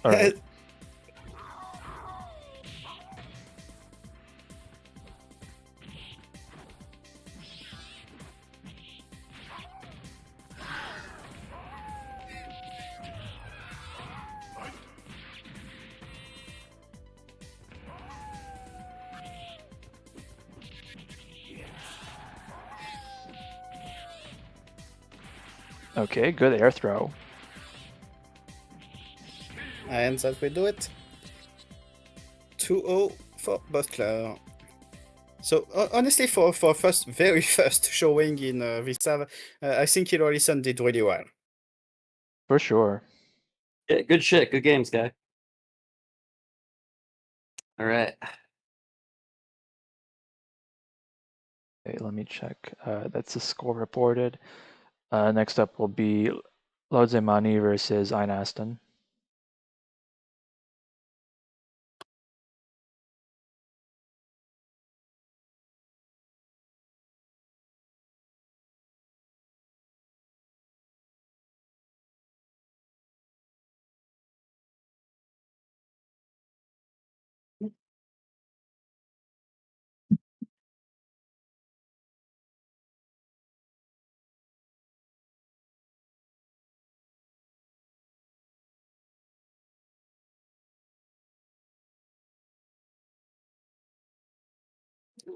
All right. Okay, good air throw. And that we do it. 2-0 for Butler. So honestly, for very first showing in Visav, I think Hilorison did really well. For sure. Yeah, good shit. Good games, guy. All right. Okay, let me check. That's the score reported. Next up will be Lodzemani versus Einaston.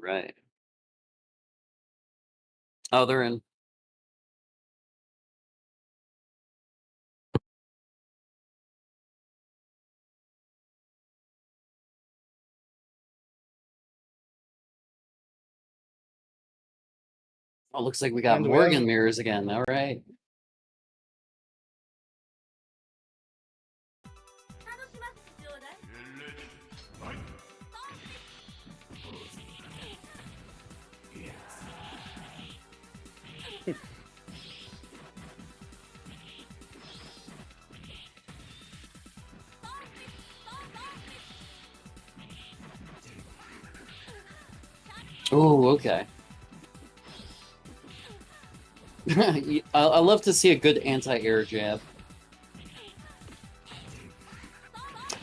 Right. Oh, they're in. Oh, looks like we got And we have- Morgan mirrors again. All right. Oh, okay. I love to see a good anti-air jab.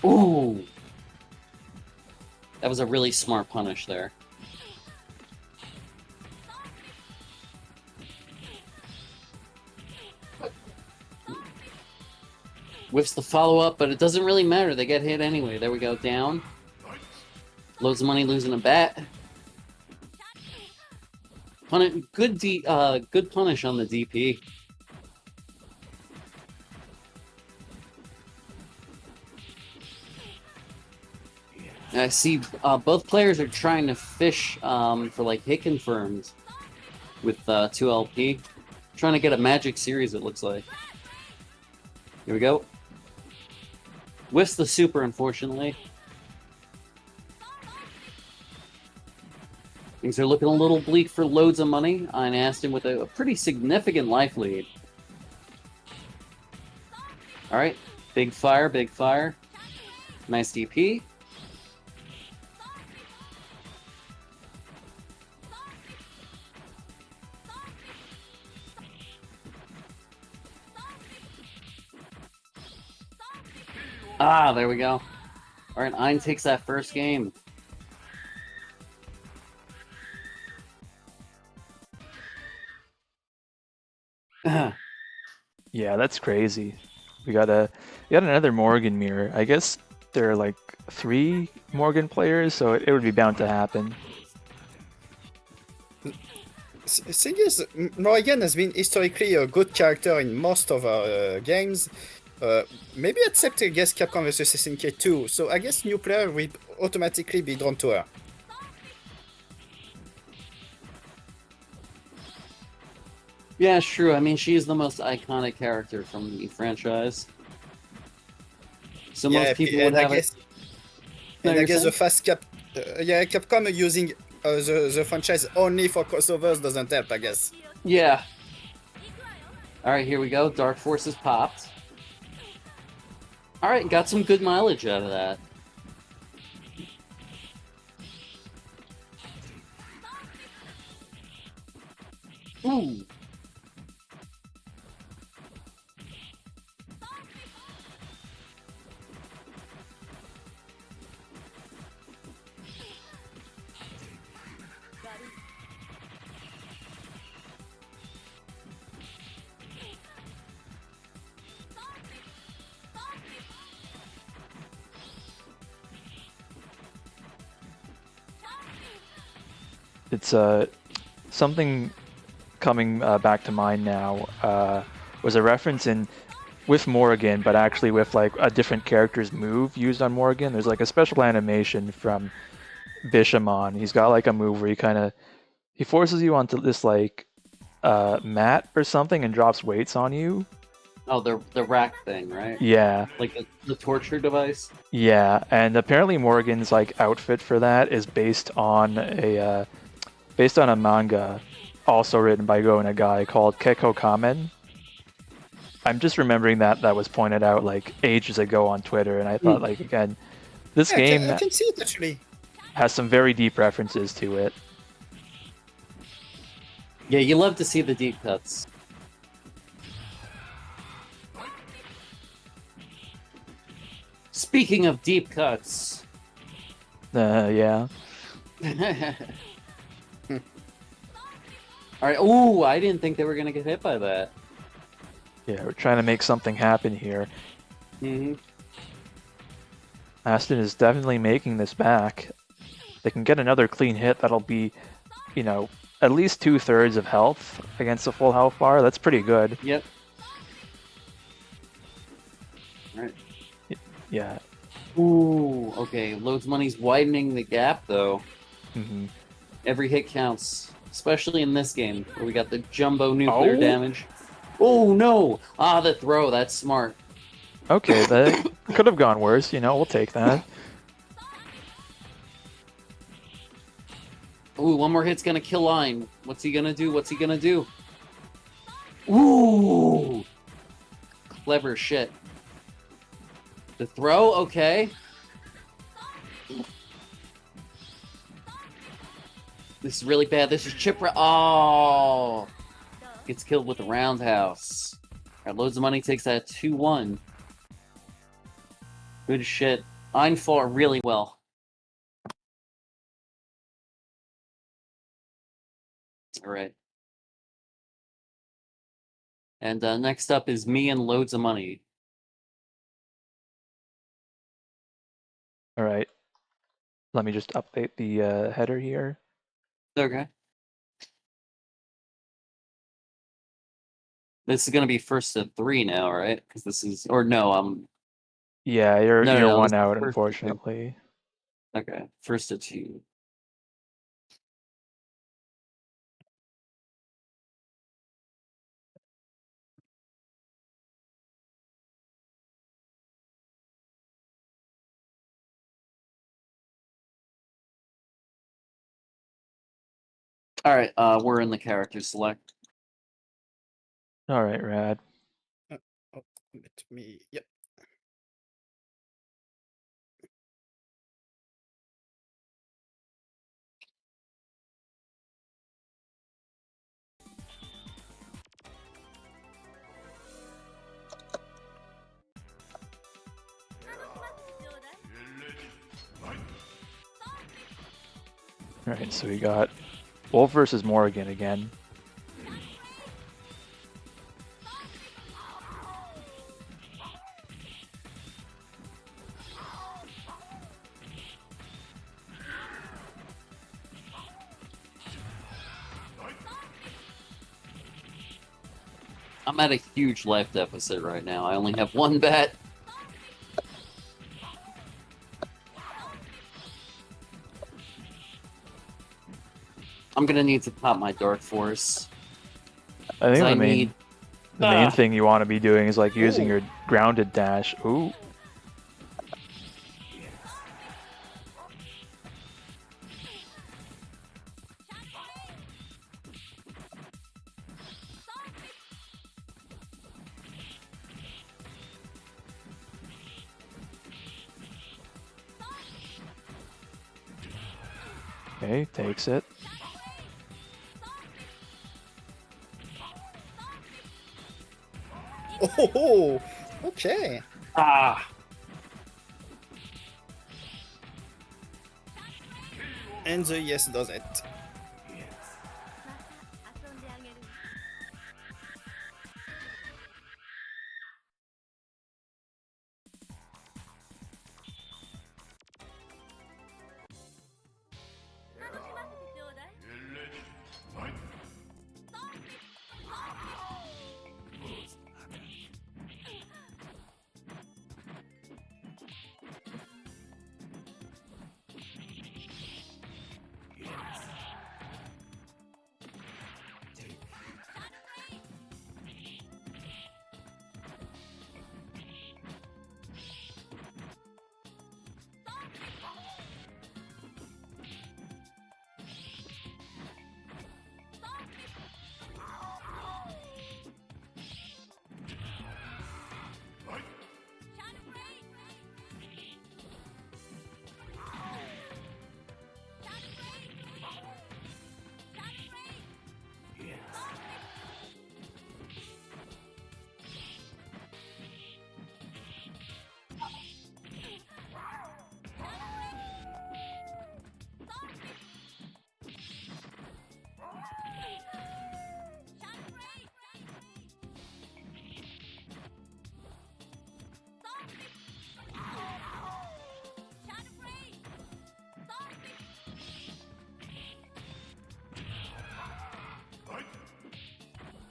Ooh. That was a really smart punish there. Whiffs the follow-up, but it doesn't really matter. They get hit anyway. There we go. Down. Loads of money losing a bat. Good punish on the DP. I see both players are trying to fish for like hit confirms with 2LP. Trying to get a magic series, it looks like. Here we go. Whiffs the super, unfortunately. Things are looking a little bleak for loads of money. Einaston with a pretty significant life lead. All right, big fire, big fire. Nice DP. Ah, there we go. All right, Ein takes that first game. Yeah, that's crazy. We got another Morgan mirror. I guess there are like 3 Morgan players, so it would be bound to happen. Thing is, Morgan has been historically a good character in most of our games. Maybe except I guess Capcom vs SNK 2. So I guess new player will automatically be drawn to her. Yeah, it's true. I mean, she is the most iconic character from the franchise. So most people would have it. No, And I you're guess the saying? Capcom using the franchise only for crossovers doesn't help, I guess. Yeah. All right, here we go. Dark Force is popped. All right, got some good mileage out of that. Ooh. it's something coming back to mind now was a reference in with Morrigan, but actually with like a different character's move used on Morrigan. There's like a special animation from Bishamon. He's got like a move where he forces you onto this like mat or something and drops weights on you. Oh, the rack thing, right? Yeah, Like the torture device. yeah, and apparently Morrigan's like outfit for that is based on a manga also written by Go Nagai called Kekko Kamen. I'm just remembering that was pointed out like ages ago on Twitter, and I thought like again, this Yeah, game I can see it actually. has some very deep references to it. Yeah, you love to see the deep cuts. Speaking of deep cuts. Yeah. Alright, ooh, I didn't think they were gonna get hit by that. Yeah, we're trying to make something happen here. Mm-hmm. Aston is definitely making this back. They can get another clean hit that'll be, you know, at least 2/3 of health against a full health bar. That's pretty good. Yep. Alright. Yeah. Ooh, okay. Loads Money's widening the gap, though. Mm-hmm. Every hit counts, especially in this game where we got the jumbo nuclear Oh. damage. Oh no! Ah, the throw. That's smart. Okay, that could have gone worse. You know, we'll take that. Ooh, one more hit's gonna kill Line. What's he gonna do? What's he gonna do? Ooh! Clever shit. The throw, okay. This is really bad. This is Chipra. Oh! Gets killed with a roundhouse. Alright, Loads of Money takes that 2-1. Good shit. Ein fought really well. Alright. And next up is me and Loads of Money. All right. Let me just update the header here. Okay. This is gonna be first to 3 now, right? Because this is, or no, Yeah, you're No, you're no, one this is out, first to 2. unfortunately. Okay, first to 2. All right, we're in the character select. All right, rad. Oh, let me. Yep. All right, so we got Wolf versus Morrigan again. I'm at a huge life deficit right now. I only have 1 bet. I'm gonna need to pop my Dark Force. I think 'Cause the main Ah. thing you want to be doing is like using Ooh. your grounded dash. Ooh. Okay, takes it. Oh, okay. Ah! And the yes does it.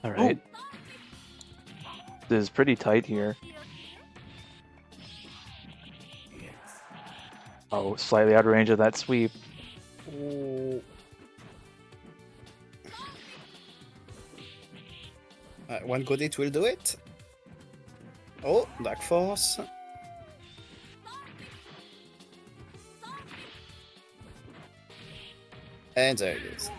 All right. This is pretty tight here. Oh, slightly out of range of that sweep. Ooh. One good hit will do it. Oh, Dark Force. And there it is.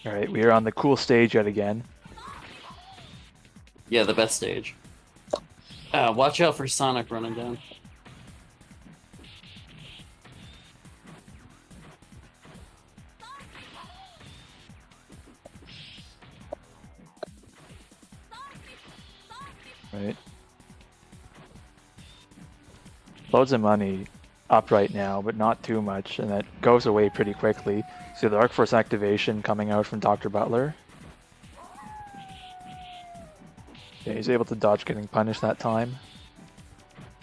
All right, we are on the cool stage yet again. Yeah, the best stage. Watch out for Sonic running down. Right. Loads of money up right now, but not too much, and that goes away pretty quickly. So the Arc Force activation coming out from Dr. Butler. Yeah, he's able to dodge getting punished that time.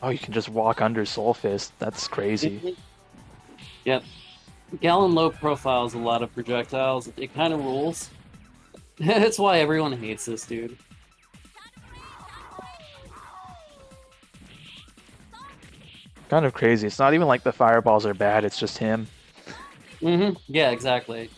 Oh, you can just walk under Soul Fist. That's crazy. Yep. Gallon low profiles a lot of projectiles. It kind of rules. That's why everyone hates this dude. Kind of crazy. It's not even like the fireballs are bad, it's just him. Yeah, exactly.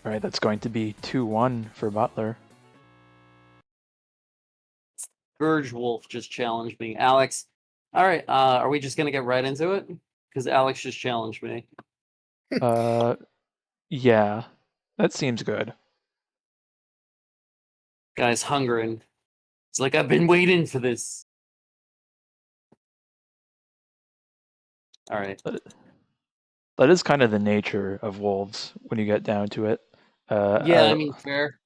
Alright, that's going to be 2-1 for Butler. Verge Wolf just challenged me. Alex, alright, are we just gonna get right into it? Because Alex just challenged me. Yeah, that seems good. Guy's hungering. It's like, I've been waiting for this. Alright. That is kind of the nature of wolves when you get down to it. Yeah, I mean, fair.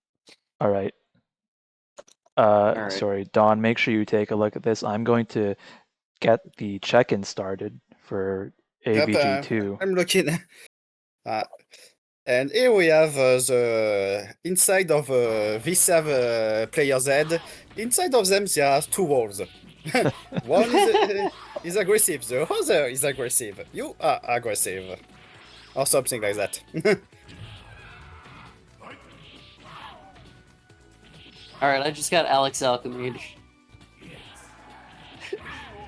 All right. Alright. Sorry, Don, make sure you take a look at this. I'm going to get the check-in started for AVG2. I'm looking. And here we have the inside of V7 player's head. Inside of them, there are two wolves. One is aggressive, the other is aggressive. You are aggressive. Or something like that. Alright, I just got Alex Alchemy.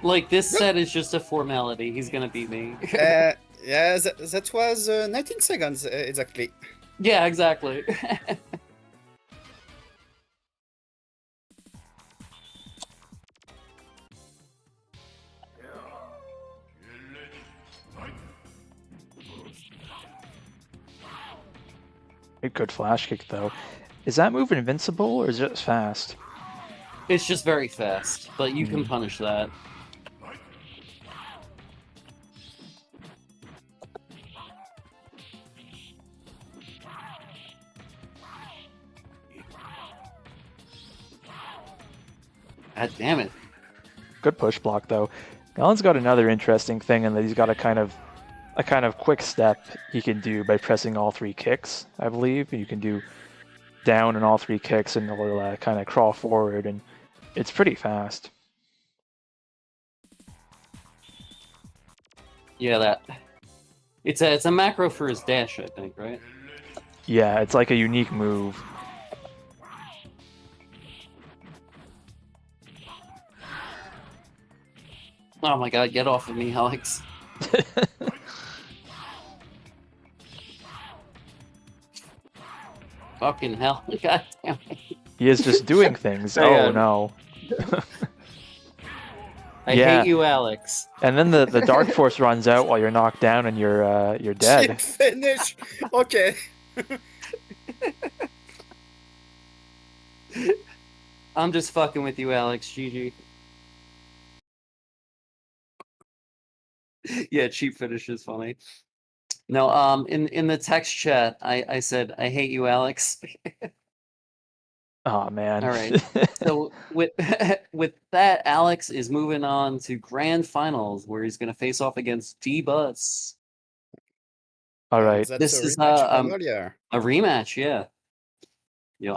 Like, this set is just a formality. He's gonna beat me. Yeah, that was 19 seconds, exactly. Yeah, exactly. A good flash kick, though. Is that move invincible, or is it fast? It's just very fast, but you can punish that. God damn it. Good push block, though. Galen's got another interesting thing in that he's got a kind of quick step he can do by pressing all three kicks, I believe. You can do down in all three kicks and it'll kind of crawl forward, and it's pretty fast. Yeah, that. It's a macro for his dash, I think, right? Yeah, it's like a unique move. Oh my god, get off of me, Alex. Fucking hell. God damn it. He is just doing things. Oh, yeah. Oh no. I Yeah. hate you, Alex. And then the Dark Force runs out while you're knocked down and you're Chip dead. finish. Okay. I'm just fucking with you, Alex. GG. Yeah, cheap finish is funny. No, in the text chat, I said I hate you, Alex. Oh man. All right. So with with that, Alex is moving on to grand finals where he's gonna face off against D-Bus. All And right. that's This a is rematch from earlier. a rematch, yeah.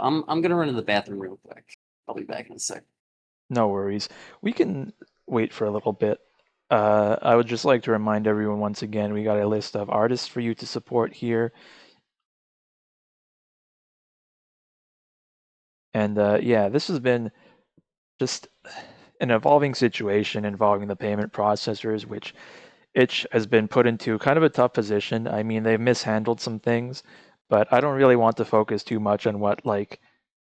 I'm gonna run to the bathroom real quick. I'll be back in a sec. No worries. We can wait for a little bit. I would just like to remind everyone once again, we got a list of artists for you to support here. And yeah, this has been just an evolving situation involving the payment processors, which Itch has been put into kind of a tough position. I mean, they've mishandled some things, but I don't really want to focus too much on what like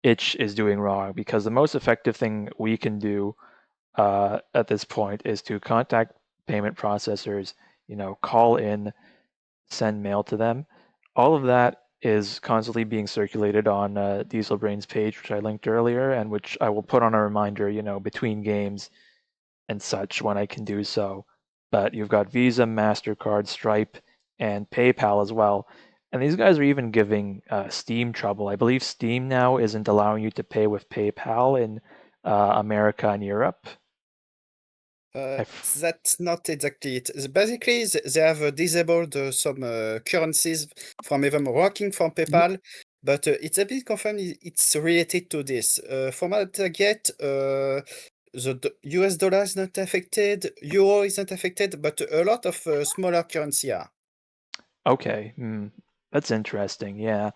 Itch is doing wrong, because the most effective thing we can do at this point is to contact payment processors, call in, send mail to them. All of that is constantly being circulated on Dieselbrain's page, which I linked earlier, and which I will put on a reminder, between games and such when I can do so. But you've got Visa, MasterCard, Stripe, and PayPal as well. And these guys are even giving Steam trouble. I believe Steam now isn't allowing you to pay with PayPal in America and Europe. That's not exactly it. Basically, they have disabled some currencies from even working from PayPal, but it's a bit confirmed it's related to this. From what I get, the US dollar is not affected, euro is not affected, but a lot of smaller currency are. Okay, that's interesting. Yeah.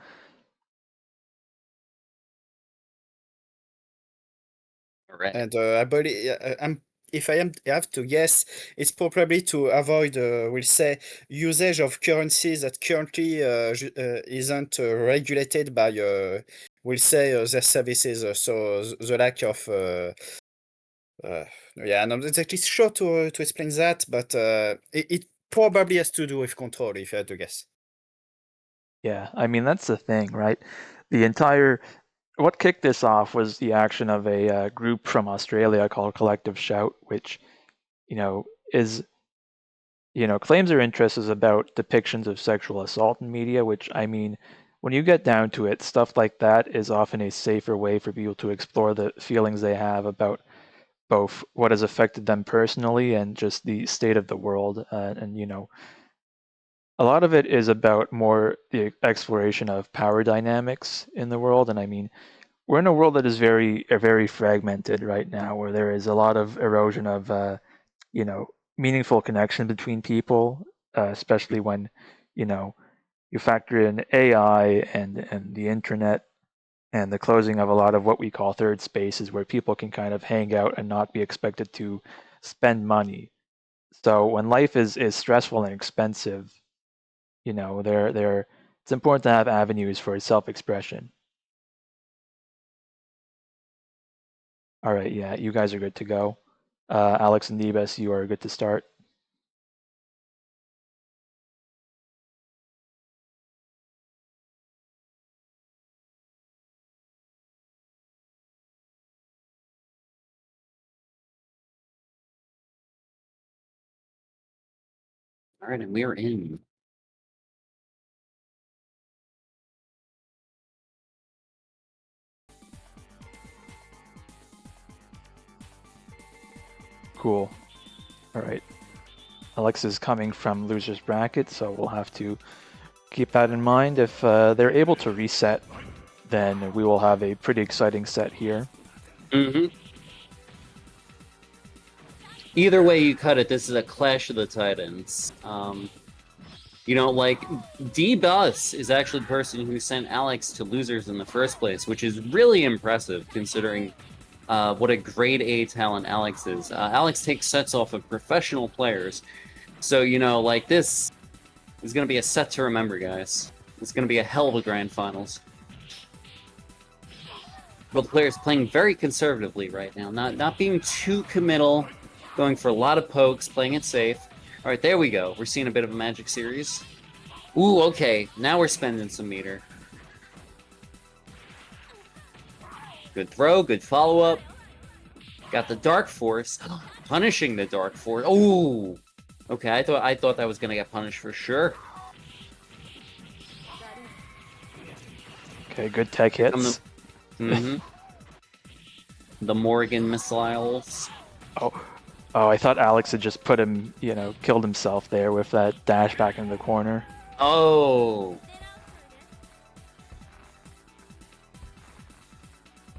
All right. And I believe if I have to guess, it's probably to avoid, we'll say, usage of currencies that currently isn't regulated by, we'll say, their services. So the lack of, yeah, I'm not exactly sure to explain that, but it probably has to do with control, if I had to guess. Yeah, I mean that's the thing, right? What kicked this off was the action of a group from Australia called Collective Shout, which is claims their interest is about depictions of sexual assault in media. Which, I mean, when you get down to it, stuff like that is often a safer way for people to explore the feelings they have about both what has affected them personally and just the state of the world. And a lot of it is about more the exploration of power dynamics in the world. And I mean, we're in a world that is very fragmented right now, where there is a lot of erosion of meaningful connection between people, especially when you factor in AI and the internet and the closing of a lot of what we call third spaces, where people can kind of hang out and not be expected to spend money. So when life is stressful and expensive, it's important to have avenues for self-expression. All right, yeah, you guys are good to go. Alex and Debus, you are good to start. All right, and we're in. Cool. All right. Alex is coming from loser's bracket, so we'll have to keep that in mind. If they're able to reset, then we will have a pretty exciting set here. Either way you cut it, this is a Clash of the Titans. Like, D-Bus is actually the person who sent Alex to losers in the first place, which is really impressive considering what a grade A talent Alex is. Alex takes sets off of professional players. So, like, this is going to be a set to remember, guys. It's going to be a hell of a grand finals. But the player's playing very conservatively right now, not being too committal, Going for a lot of pokes, playing it safe. All right, there we go. We're seeing a bit of a Magic series. Ooh, okay. Now we're spending some meter. Good throw, good follow-up. Got the Dark Force. Punishing the Dark Force. Ooh! Okay, I thought that was gonna get punished for sure. Okay, good tech hits. Mm-hmm. The Morgan missiles. Oh, I thought Alex had just put him, killed himself there with that dash back into the corner. Oh!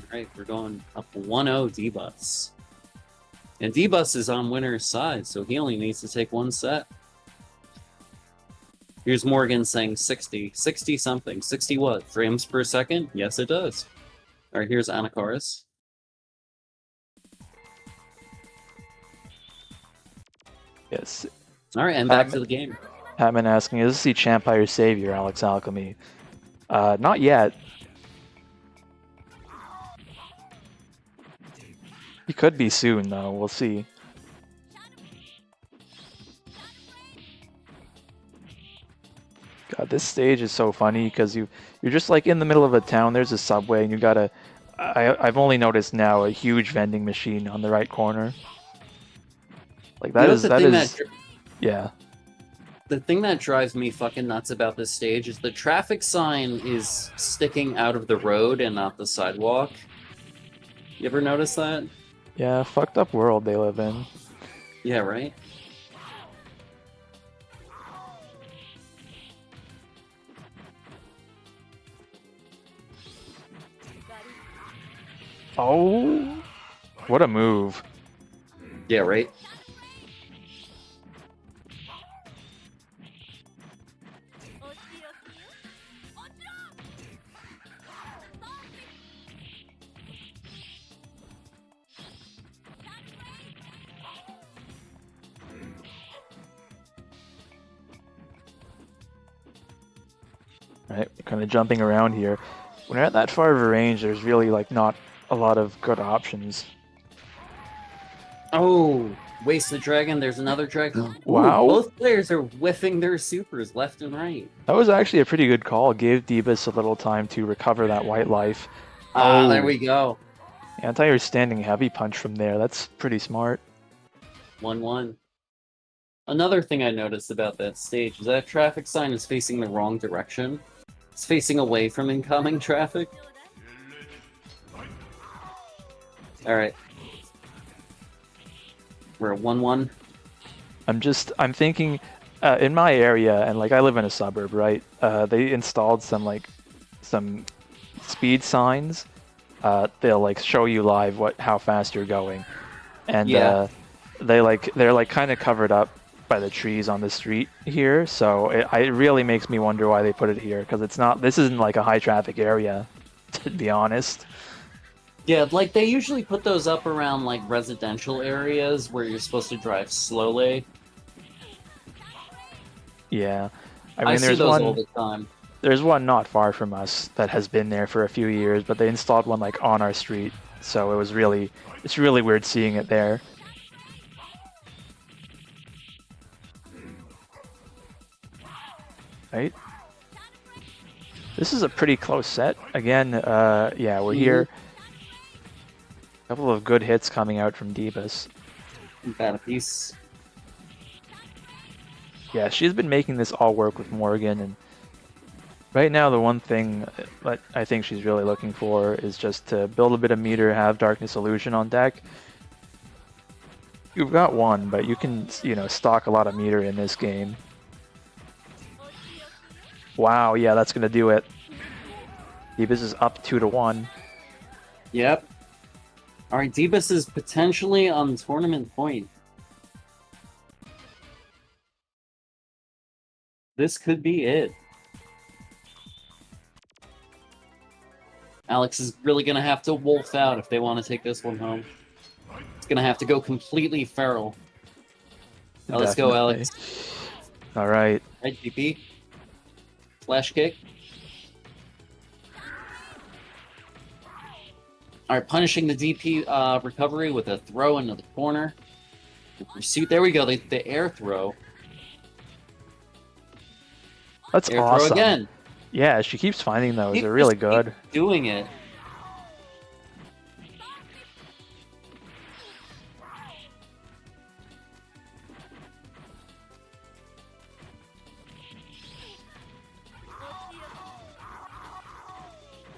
Alright, we're going up 1-0 D-Bus. And D-Bus is on winner's side, so he only needs to take one set. Here's Morgan saying 60. 60 something. 60 what? Frames per second? Yes, it does. Alright, here's Anakaris. Yes. Alright, and back to the game. Hatman asking, is this the Champire Savior, Alex Alchemy? Not yet. He could be soon, though. We'll see. God, this stage is so funny because you're just like in the middle of a town. There's a subway, and you gotta. I've only noticed now a huge vending machine on the right corner. Like that is yeah. The thing that drives me fucking nuts about this stage is the traffic sign is sticking out of the road and not the sidewalk. You ever notice that? Yeah, fucked up world they live in. Yeah, right? Oh, what a move. Yeah, right? Right, kind of jumping around here. When you're at that far of a range, there's really like not a lot of good options. Oh, waste the dragon. There's another dragon. Wow. Ooh, both players are whiffing their supers left and right. That was actually a pretty good call. Gave D-Bus a little time to recover that white life. Ah, there we go. Anti-air standing heavy punch from there. That's pretty smart. 1-1. Another thing I noticed about that stage is that traffic sign is facing the wrong direction. It's facing away from incoming traffic. Alright. We're at 1-1. I'm thinking, in my area, and like I live in a suburb, right? They installed some speed signs. They'll like show you live how fast you're going, and Yeah. they're like kind of covered up by the trees on the street here. So it really makes me wonder why they put it here, because this isn't like a high traffic area, to be honest. Yeah, like they usually put those up around like residential areas where you're supposed to drive slowly. Yeah, I I mean see there's those one. all the time. There's one not far from us that has been there for a few years, but they installed one like on our street, so it's really weird seeing it there. Right? This is a pretty close set. Again, yeah, we're here. A couple of good hits coming out from D-Bus. Bad a piece. Yeah, she's been making this all work with Morgan, and right now the one thing that I think she's really looking for is just to build a bit of meter, have Darkness Illusion on deck. You've got one, but you can, stock a lot of meter in this game. Wow, yeah, that's gonna do it. D-Bus is up 2-1. Yep. Alright, D-Bus is potentially on tournament point. This could be it. Alex is really going to have to wolf out if they want to take this one home. It's going to have to go completely feral. Now let's go, Alex. All right. Right, DP. Flash kick. Alright, punishing the DP recovery with a throw into the corner. See, there we go. The air throw. That's Air awesome. throw again. Yeah, she keeps finding those. Keep- They're really just keep good. doing it.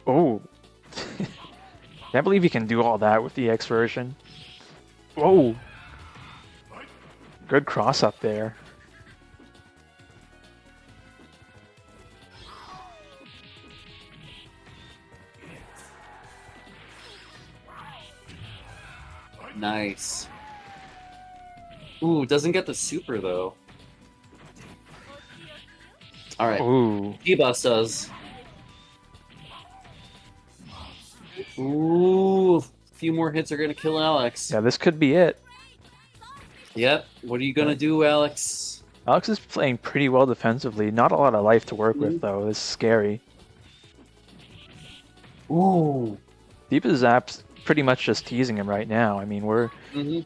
Oh. Can't believe you can do all that with the X version. Whoa. Good cross up there. Nice. Ooh, doesn't get the super though. All right, Ooh. D-Bus does. Ooh, a few more hits are gonna kill Alex. Yeah, this could be it. Yep. What are you gonna do, Alex? Alex is playing pretty well defensively. Not a lot of life to work Mhm. with, though. This is scary. Ooh. Deepa Zap's pretty much just teasing him right now. I mean, we're Mhm.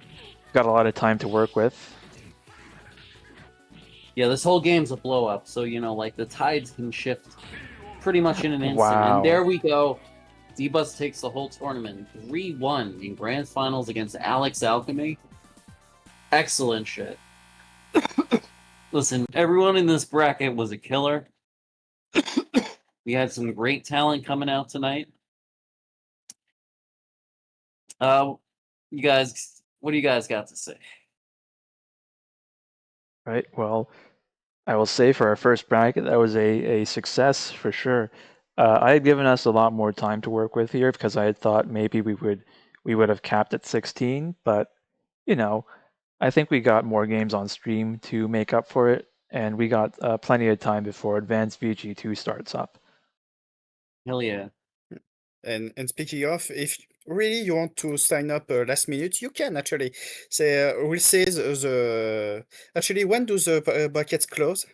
got a lot of time to work with. Yeah, this whole game's a blow up, so you know, like the tides can shift pretty much in an instant. Wow. And there we go. D-Bus takes the whole tournament 3-1 in grand finals against Alex Alchemy. Excellent shit. Listen, everyone in this bracket was a killer. We had some great talent coming out tonight. You guys, what do you guys got to say? Right. Well, I will say for our first bracket, that was a success for sure. I had given us a lot more time to work with here because I had thought maybe we would have capped at 16, but you know, I think we got more games on stream to make up for it, and we got plenty of time before Advanced VG2 starts up. Hell yeah. And speaking of, if really you want to sign up last minute, you can actually. Say we'll say actually when do the brackets close?